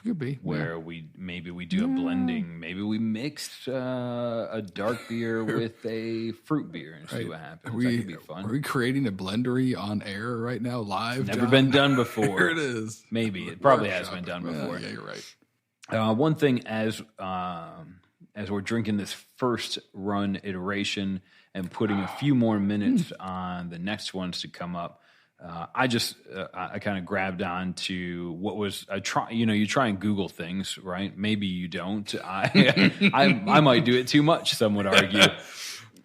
Could be. Where we do a blending. Maybe we mix a dark beer with a fruit beer and see what happens. That could be fun. Are we creating a blendery on air right now, live? Never been done before. Here it is. Maybe. It probably has been done before. Yeah, you're right. One thing as we're drinking this first run iteration and putting a few more minutes on the next ones to come up, I kind of grabbed on to what was a try. You try and Google things, right? Maybe you don't. I might do it too much. Some would argue.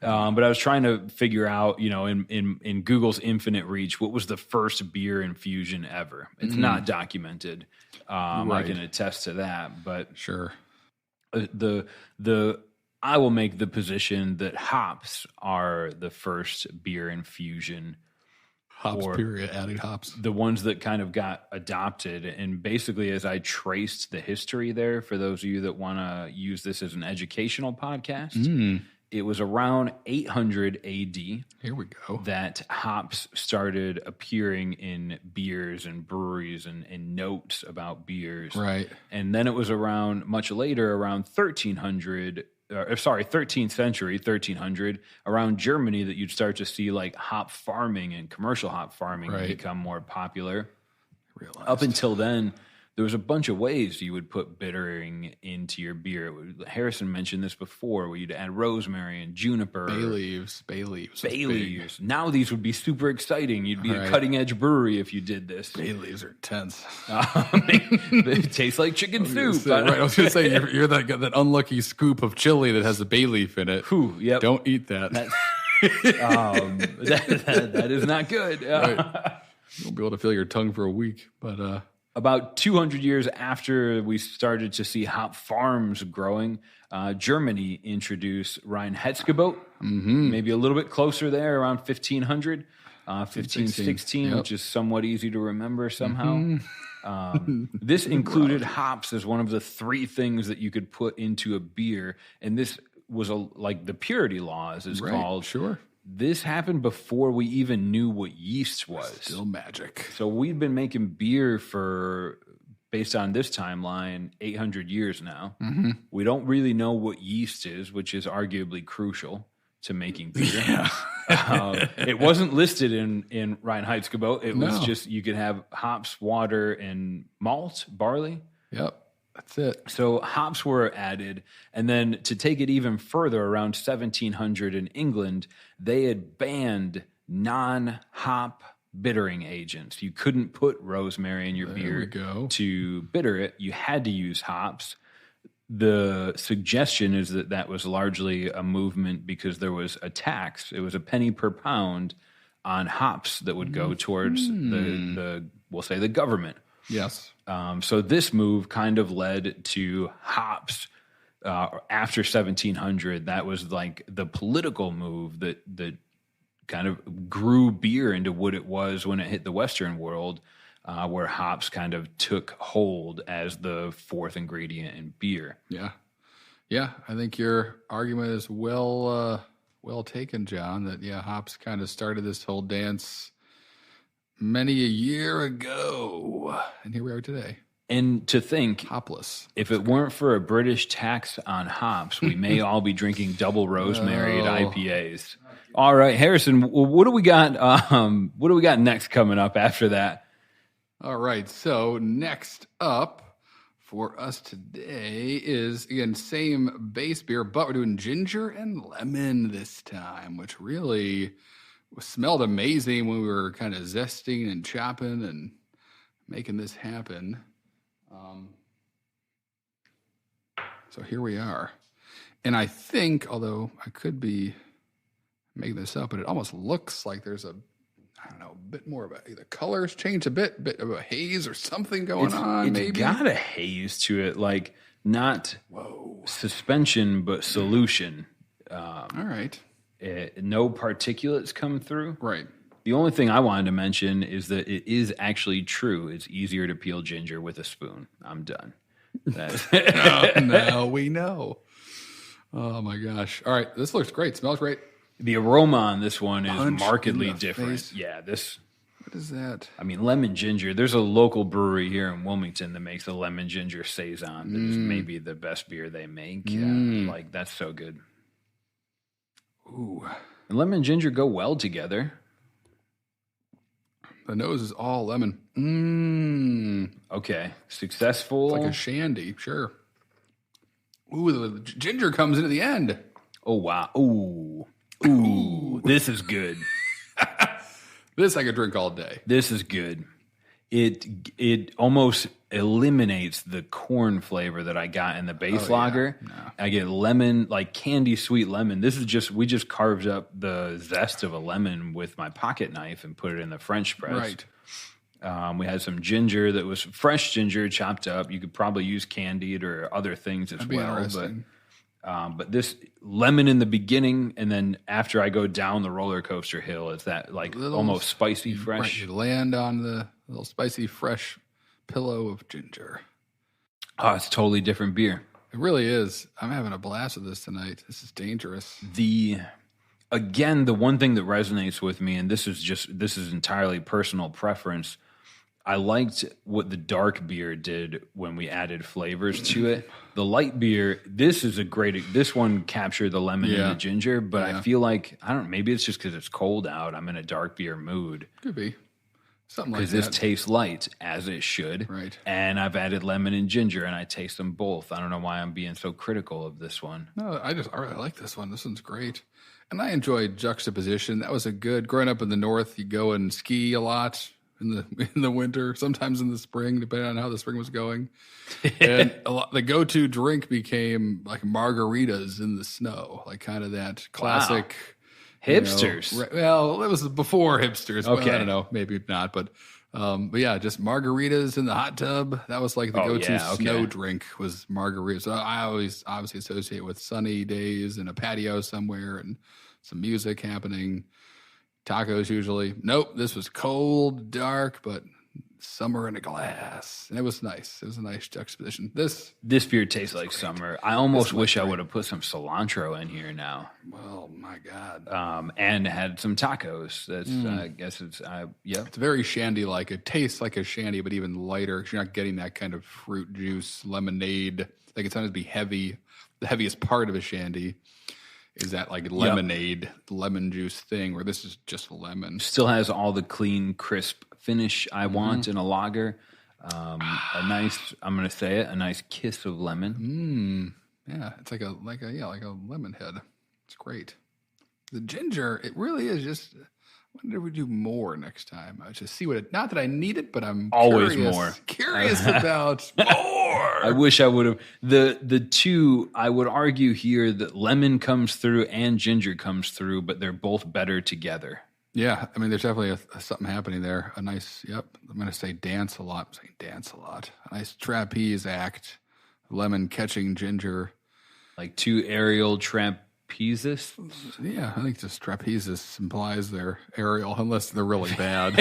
But I was trying to figure out, in Google's infinite reach, what was the first beer infusion ever? It's not documented. I can attest to that. But sure, I will make the position that hops are the first beer infusion. Hops, period, adding hops. The ones that kind of got adopted. And basically, as I traced the history there, for those of you that want to use this as an educational podcast, it was around 800 AD. Here we go. That hops started appearing in beers and breweries and notes about beers. Right. And then it was around much later, around 13th century, 1300, around Germany, that you'd start to see like hop farming and commercial hop farming become more popular. Up until then, there was a bunch of ways you would put bittering into your beer. Harrison mentioned this before, where you'd add rosemary and juniper. Bay leaves. Now these would be super exciting. You'd be a cutting-edge brewery if you did this. Bay leaves are intense. They taste like chicken soup. I was going to say, you're that unlucky scoop of chili that has a bay leaf in it. Yep. Don't eat that. That is not good. Right. You won't be able to feel your tongue for a week, but... About 200 years after we started to see hop farms growing, Germany introduced Reinheitsgebot, maybe a little bit closer there, around 1500, 1516, which is somewhat easy to remember somehow. This included hops as one of the 3 things that you could put into a beer, and this was like the purity laws is called. Sure. This happened before we even knew what yeast was. Still magic. So we've been making beer for, based on this timeline, 800 years now. We don't really know what yeast is, which is arguably crucial to making beer. It wasn't listed in Reinheitsgebot. It was just you could have hops, water, and malt, barley. Yep. That's it. So hops were added, and then to take it even further, around 1700 in England, they had banned non-hop bittering agents. You couldn't put rosemary in your beer to bitter it. You had to use hops. The suggestion is that was largely a movement because there was a tax. It was a penny per pound on hops that would go towards we'll say the government. Yes. So this move kind of led to hops after 1700. That was like the political move that kind of grew beer into what it was when it hit the Western world, where hops kind of took hold as the 4th ingredient in beer. Yeah. I think your argument is well taken, John. That hops kind of started this whole dance many a year ago, and here we are today. And to think, hopless. If it weren't for a British tax on hops, we may all be drinking double rosemary at IPAs. All right, Harrison, what do we got? What do we got next coming up after that? All right, so next up for us today is, again, same base beer, but we're doing ginger and lemon this time, which really smelled amazing when we were kind of zesting and chopping and making this happen. So here we are. And I think, although I could be making this up, but it almost looks like there's a bit more of the colors changed a bit of a haze or something going on. It's maybe got a haze to it, like not suspension, but solution. All right. No particulates come through. Right. The only thing I wanted to mention is that it is actually true. It's easier to peel ginger with a spoon. I'm done. Now we know. Oh my gosh. All right. This looks great. Smells great. The aroma on this one is markedly different. Face. Yeah, What is that? I mean, lemon ginger. There's a local brewery here in Wilmington that makes a lemon ginger saison. That is maybe the best beer they make. Like, that's so good. Ooh. And lemon and ginger go well together. The nose is all lemon. Okay. Successful. It's like a shandy, sure. Ooh, the ginger comes in at the end. Oh, wow. Ooh. This is good. This I could drink all day. This is good. It almost eliminates the corn flavor that I got in the base lager. Yeah. No. I get lemon, like candy sweet lemon. This is we just carved up the zest of a lemon with my pocket knife and put it in the French press. Right. We had some ginger that was fresh ginger chopped up. You could probably use candied or other things as well. Interesting. But this lemon in the beginning, and then after I go down the roller coaster hill, it's that like almost spicy fresh. Right, you land on the little spicy fresh pillow of ginger. Oh, it's a totally different beer. It really is. I'm having a blast with this tonight. This is dangerous. Again, the one thing that resonates with me, and this is entirely personal preference. I liked what the dark beer did when we added flavors to it. The light beer, this one captured the lemon and the ginger, but I feel like, I don't know, maybe it's just because it's cold out. I'm in a dark beer mood. Could be. Something like that. Because this tastes light, as it should. Right. And I've added lemon and ginger, and I taste them both. I don't know why I'm being so critical of this one. No, I really like this one. This one's great. And I enjoyed juxtaposition. That was growing up in the north, you go and ski a lot in the winter, sometimes in the spring, depending on how the spring was going. And the go-to drink became like margaritas in the snow, like kind of that classic... Wow. Hipsters. Well, it was before hipsters. Okay. Well, I don't know, maybe not, but yeah, just margaritas in the hot tub. That was like the go-to snow drink was margaritas. So I always obviously associate with sunny days and a patio somewhere and some music happening. Tacos usually. Nope, this was cold, dark, but summer in a glass. And it was nice. It was a nice juxtaposition. This beer tastes like summer. I almost wish I would have put some cilantro in here now. Well, my God. And had some tacos. That's I guess it's It's very shandy-like. It tastes like a shandy, but even lighter. You're not getting that kind of fruit juice, lemonade. Like it's sometimes be heavy. The heaviest part of a shandy is that like lemonade, lemon juice thing, where this is just lemon. Still has all the clean, crisp finish I want in a lager. A nice, I'm going to say it, a nice kiss of lemon. Yeah, it's like a lemon head. It's great. The ginger, it really is just. I wonder if we do more next time. I just see what it. Not that I need it, but I'm always curious about more. I wish I would have. The two, I would argue here that lemon comes through and ginger comes through, but they're both better together. Yeah, I mean, there's definitely something happening there. A nice, I'm going to say dance a lot. I'm saying dance a lot. A nice trapeze act. Lemon catching ginger. Like two aerial trapezes? Yeah, I think just trapezes implies they're aerial, unless they're really bad.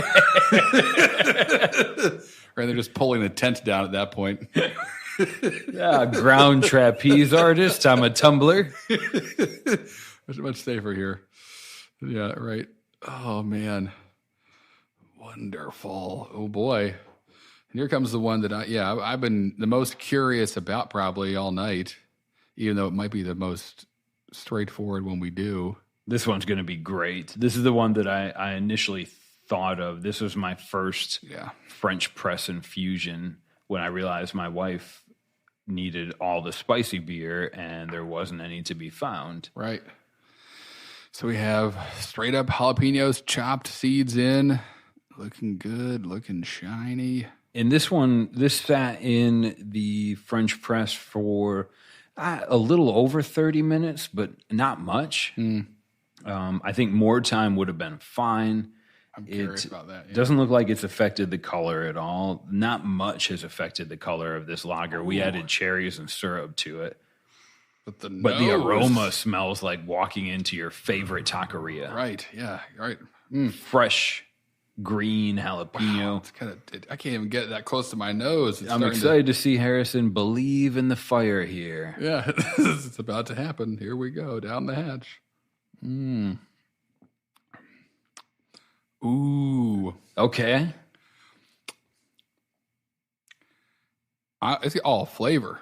Or they're just pulling the tent down at that point. Yeah, ground trapeze artist. I'm a tumbler. Much safer here. Yeah, right. Oh, man. Wonderful. Oh, boy. And here comes the one that I've been the most curious about probably all night, even though it might be the most straightforward one we do. This one's going to be great. This is the one that I initially thought of. This was my first French press infusion when I realized my wife needed all the spicy beer and there wasn't any to be found. Right. So we have straight up jalapenos, chopped seeds in, looking good, looking shiny. And this one, this sat in the French press for a little over 30 minutes, but not much. I think more time would have been fine. I'm curious about that. It doesn't look like it's affected the color at all. Not much has affected the color of this lager. Ooh. We added cherries and syrup to it. But the aroma smells like walking into your favorite taqueria. Right, yeah, right. Fresh green jalapeno. Wow, it's I can't even get that close to my nose. I'm excited to see Harrison believe in the fire here. Yeah, it's about to happen. Here we go, down the hatch. Ooh. Okay. It's all flavor.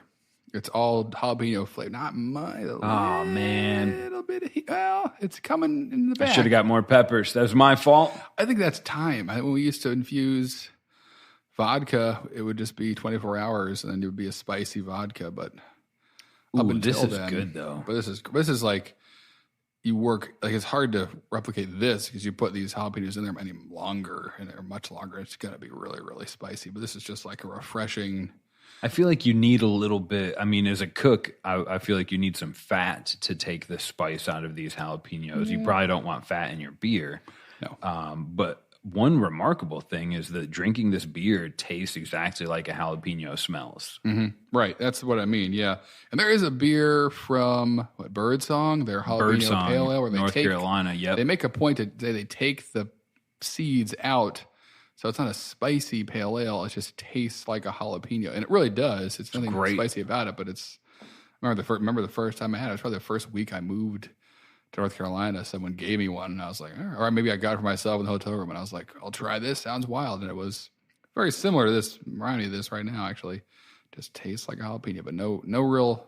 It's all jalapeno flavor. Not my. Oh, man. A little bit. Well, it's coming in the back. I should have got more peppers. That's my fault. I think that's time. When we used to infuse vodka, it would just be 24 hours, and then it would be a spicy vodka. But this is good though. But this is like you work like it's hard to replicate this because you put these jalapenos in there any longer, and they're much longer. It's gonna be really, really spicy. But this is just like a refreshing. I feel like you need a little bit. I mean, as a cook, I feel like you need some fat to take the spice out of these jalapenos. You probably don't want fat in your beer. No. But one remarkable thing is that drinking this beer tastes exactly like a jalapeno smells. Right. That's what I mean. Yeah. And there is a beer from Birdsong, their jalapeno pale ale, where North Carolina. Yep. They make a point to say they take the seeds out. So it's not a spicy pale ale. It just tastes like a jalapeno. And it really does. It's nothing spicy about it, but it's, remember the first time I had it. It was probably the first week I moved to North Carolina. Someone gave me one and I was like, or maybe I got it for myself in the hotel room and I was like, I'll try this. Sounds wild. And it was very similar to this, reminding me of this right now, actually. Just tastes like a jalapeno, but no real,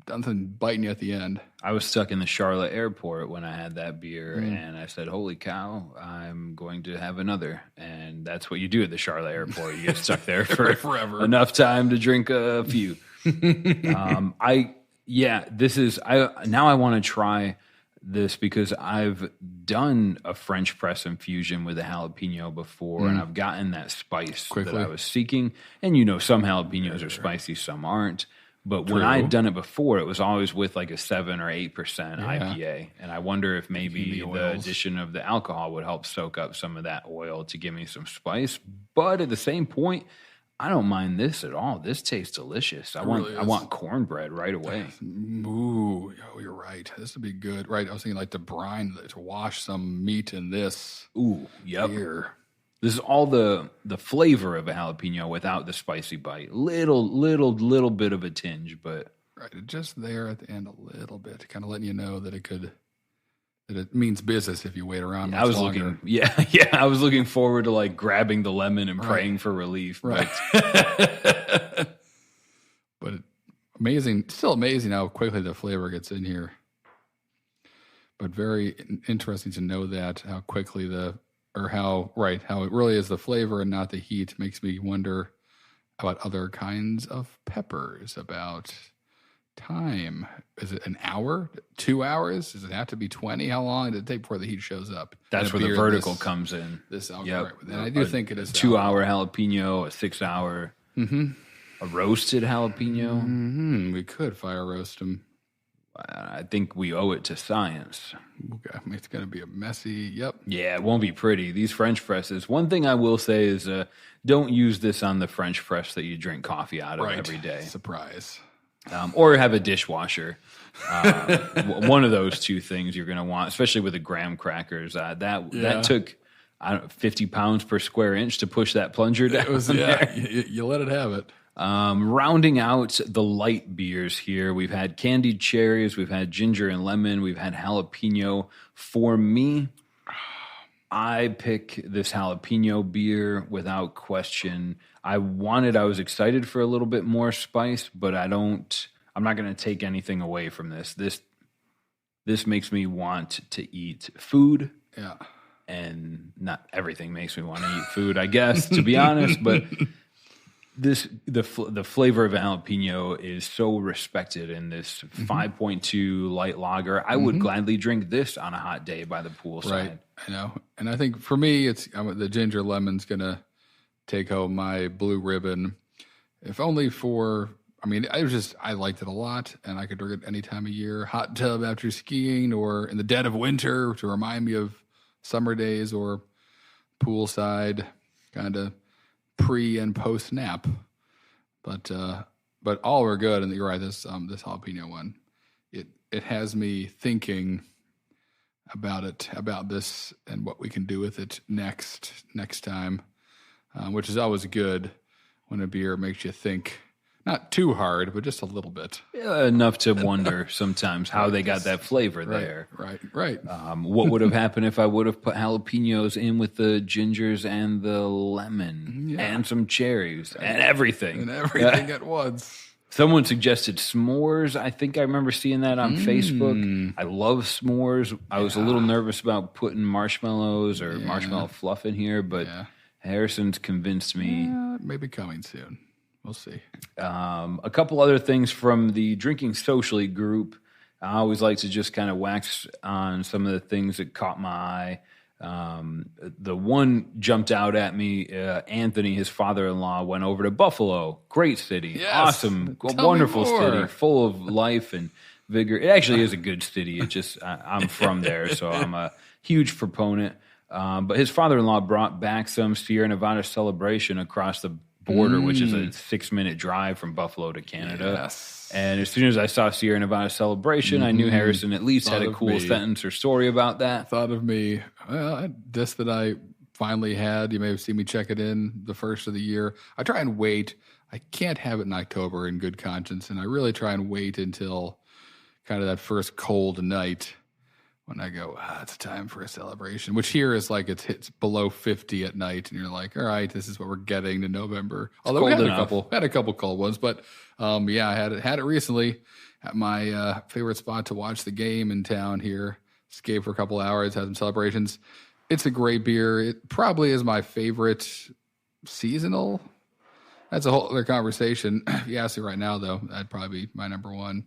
nothing biting you at the end. I was stuck in the Charlotte airport when I had that beer, and I said, holy cow, I'm going to have another. And that's what you do at the Charlotte airport. You get stuck there for forever. Enough time to drink a few. Now I want to try this because I've done a French press infusion with a jalapeno before, and I've gotten that spice that I was seeking. And some jalapenos are spicy, some aren't. But when I had done it before, it was always with like a 7 or 8% IPA. And I wonder if maybe the addition of the alcohol would help soak up some of that oil to give me some spice. But at the same point, I don't mind this at all. This tastes delicious. I want cornbread right away. Ooh, you're right. This would be good. Right, I was thinking like to brine, to wash some meat in this. Ooh, yep. Beer. This is all the flavor of a jalapeno without the spicy bite. Little bit of a tinge, but right, just there at the end a little bit, kind of letting you know that it means business if you wait around. I was longer. I was looking forward to like grabbing the lemon and praying for relief. Right. But still amazing how quickly the flavor gets in here. But very interesting to know that how quickly how it really is the flavor and not the heat. Makes me wonder about other kinds of peppers, about time. Is it an hour, 2 hours? Does it have to be 20? How long did it take before the heat shows up? That's where the vertical comes in. And I do think it is 2 hour jalapeno, a 6 hour, a roasted jalapeno. We could fire roast them. I think we owe it to science. Okay. It's going to be a messy, yep. Yeah, it won't be pretty. These French presses, one thing I will say is don't use this on the French press that you drink coffee out of every day. Surprise. Or have a dishwasher. One of those two things you're going to want, especially with the graham crackers. That took 50 pounds per square inch to push that plunger down. You let it have it. Rounding out the light beers here, we've had Candied Cherries, we've had ginger and lemon, we've had jalapeno. For me, I pick this jalapeno beer without question. I was excited for a little bit more spice, but I'm not going to take anything away from this. This makes me want to eat food. Yeah. And not everything makes me want to eat food, I guess, to be honest, but the flavor of a jalapeno is so respected in this 5.2 light lager. I would gladly drink this on a hot day by the poolside. Right, I know. And I think for me, the ginger lemon's going to take home my blue ribbon. If only for, I liked it a lot, and I could drink it any time of year. Hot tub after skiing or in the dead of winter to remind me of summer days or poolside kind of pre and post nap, but all were good. And you're right, this jalapeno one, it has me thinking about this and what we can do with it next time, which is always good when a beer makes you think. Not too hard, but just a little bit. Yeah, enough to wonder sometimes how they got that flavor there. Right. What would have happened if I would have put jalapenos in with the gingers and the lemon and some cherries and everything. At once. Someone suggested s'mores. I think I remember seeing that on Facebook. I love s'mores. I was a little nervous about putting marshmallows or marshmallow fluff in here, but Harrison's convinced me. Maybe coming soon. We'll see. A couple other things from the Drinking Socially group. I always like to just kind of wax on some of the things that caught my eye. The one jumped out at me. Anthony, his father-in-law, went over to Buffalo. Great city. Yes. Awesome. Wonderful city. Full of life and vigor. It actually is a good city. It just, I'm from there, so I'm a huge proponent. But his father-in-law brought back some Sierra Nevada Celebration across the border, which is a 6-minute drive from Buffalo to Canada. Yes. And as soon as I saw Sierra Nevada Celebration, I knew Harrison at least had a cool sentence or story about that. Thought of me. Well, this that I finally had. You may have seen me check it in the first of the year. I try and wait. I can't have it in October in good conscience, and I really try and wait until kind of that first cold night when I go, it's time for a celebration, which here is like it's below 50 at night, and you're like, all right, this is what we're getting to November. Although we had a couple cold ones, but yeah, I had it recently at my favorite spot to watch the game in town here. Escaped for a couple hours, had some celebrations. It's a great beer. It probably is my favorite seasonal. That's a whole other conversation. If you ask me right now, though, that'd probably be my number one.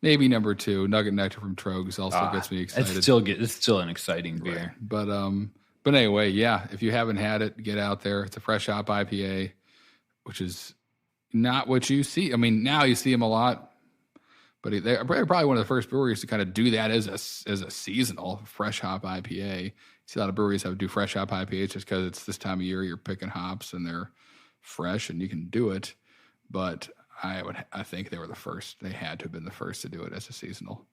Maybe number two. Nugget Nectar from Trogs also gets me excited. It's still an exciting beer. Right. But anyway, yeah, if you haven't had it, get out there. It's a fresh hop IPA, which is not what you see. I mean, now you see them a lot, but they're probably one of the first breweries to kind of do that as a seasonal fresh hop IPA. You see a lot of breweries do fresh hop IPAs just because it's this time of year you're picking hops and they're fresh and you can do it. But I think they were the first. They had to have been the first to do it as a seasonal.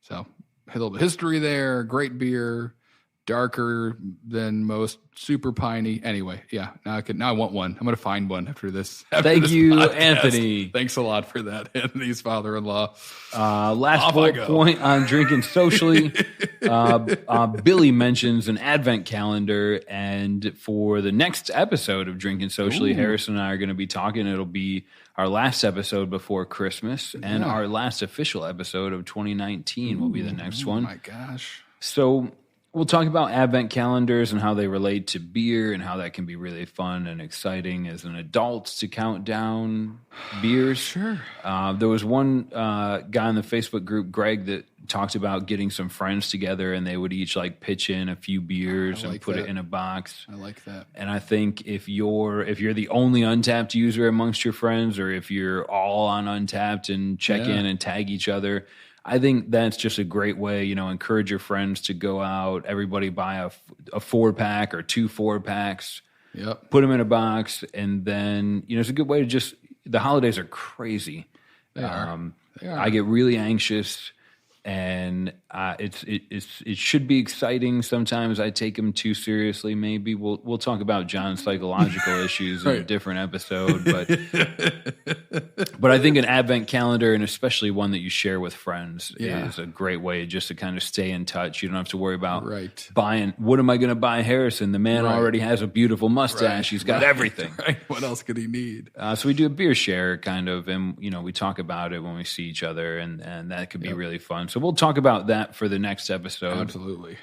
So a little bit of history there. Great beer, darker than most, super piney. Anyway, yeah. Now I want one. I'm going to find one after this. Thank you, podcast. Anthony. Thanks a lot for that, Anthony's father-in-law. Last bullet point on drinking socially. Billy mentions an advent calendar, and for the next episode of Drinking Socially, Harrison and I are going to be talking. It'll be our last episode before Christmas, and our last official episode of 2019 will be the next one. Oh my gosh. So we'll talk about advent calendars and how they relate to beer and how that can be really fun and exciting as an adult to count down beers. Sure. There was one guy in the Facebook group, Greg, that talked about getting some friends together and they would each like pitch in a few beers and put it in a box. I like that. And I think if you're the only Untappd user amongst your friends, or if you're all on Untappd and check in and tag each other, I think that's just a great way, encourage your friends to go out, everybody buy a 4-pack or 2 4-packs, put them in a box. And then, it's a good way to the holidays are crazy. They are. I get really anxious. And it should be exciting. Sometimes I take them too seriously. Maybe we'll talk about John's psychological issues in a different episode. But I think an advent calendar, and especially one that you share with friends, is a great way just to kind of stay in touch. You don't have to worry about buying. What am I going to buy Harrison? The man already has a beautiful mustache. He's got everything. What else could he need? So we do a beer share kind of, and we talk about it when we see each other, and that could be really fun. So we'll talk about that for the next episode. Absolutely.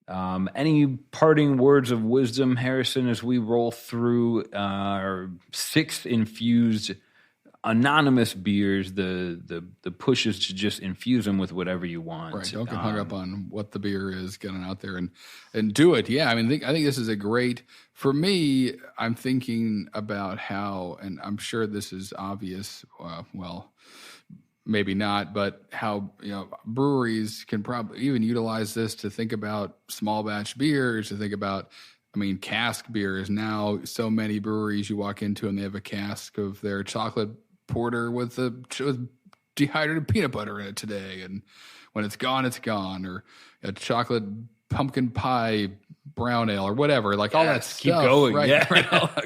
Any parting words of wisdom, Harrison, as we roll through our 6 infused anonymous beers, the pushes to just infuse them with whatever you want. Right. Don't get hung up on what the beer is. Get out there and do it. Yeah. I mean, I think this is a great, for me, I'm thinking about how, and I'm sure this is obvious. Well, maybe not, but how breweries can probably even utilize this to think about small batch beers, to think about, cask beers. Now, so many breweries you walk into and they have a cask of their chocolate porter with dehydrated peanut butter in it today, and when it's gone, it's gone. Or a chocolate pumpkin pie brown ale or whatever, like all that stuff. Keep going, right?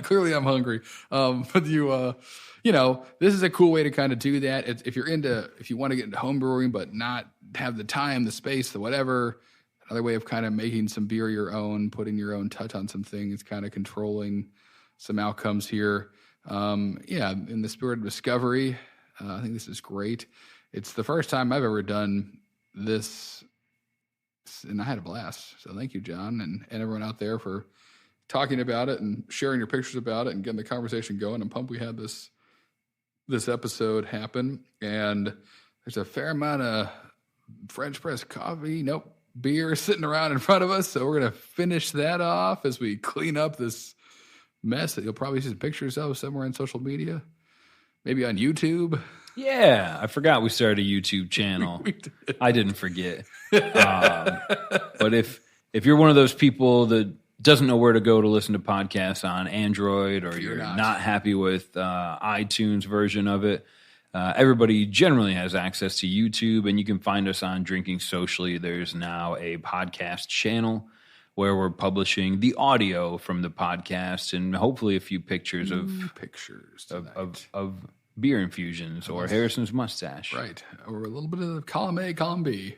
Clearly, I'm hungry. But this is a cool way to kind of do that. If you want to get into home brewing, but not have the time, the space, the whatever, another way of kind of making some beer your own, putting your own touch on some things, kind of controlling some outcomes here. In the spirit of discovery, I think this is great. It's the first time I've ever done this, and I had a blast. So thank you, John, and everyone out there for talking about it and sharing your pictures about it and getting the conversation going. I'm pumped we had this episode happen, and there's a fair amount of French press coffee, beer sitting around in front of us. So we're going to finish that off as we clean up this mess that you'll probably see some pictures of somewhere on social media, maybe on YouTube. Yeah, I forgot we started a YouTube channel. I didn't forget. But if you're one of those people that doesn't know where to go to listen to podcasts on Android, or you're not happy with iTunes version of it, everybody generally has access to YouTube, and you can find us on Drinking Socially. There's now a podcast channel where we're publishing the audio from the podcast and hopefully a few pictures of beer infusions or Harrison's mustache. Right. Or a little bit of column A, column B.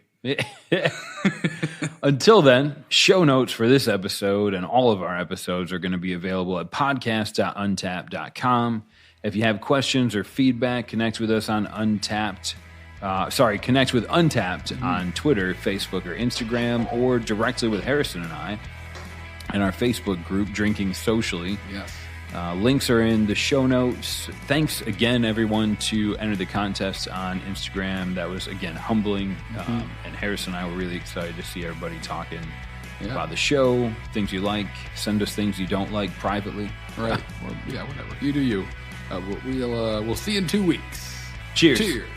Until then, show notes for this episode and all of our episodes are going to be available at podcast.untappd.com. If you have questions or feedback, connect with us on Untappd. Connect with Untappd on Twitter, Facebook, or Instagram, or directly with Harrison and I in our Facebook group, Drinking Socially. Yes. Links are in the show notes. Thanks again, everyone, to enter the contest on Instagram. That was, again, humbling. And Harrison and I were really excited to see everybody talking about the show, things you like. Send us things you don't like privately. Right. Whatever. You do you. We'll see you in 2 weeks. Cheers. Cheers.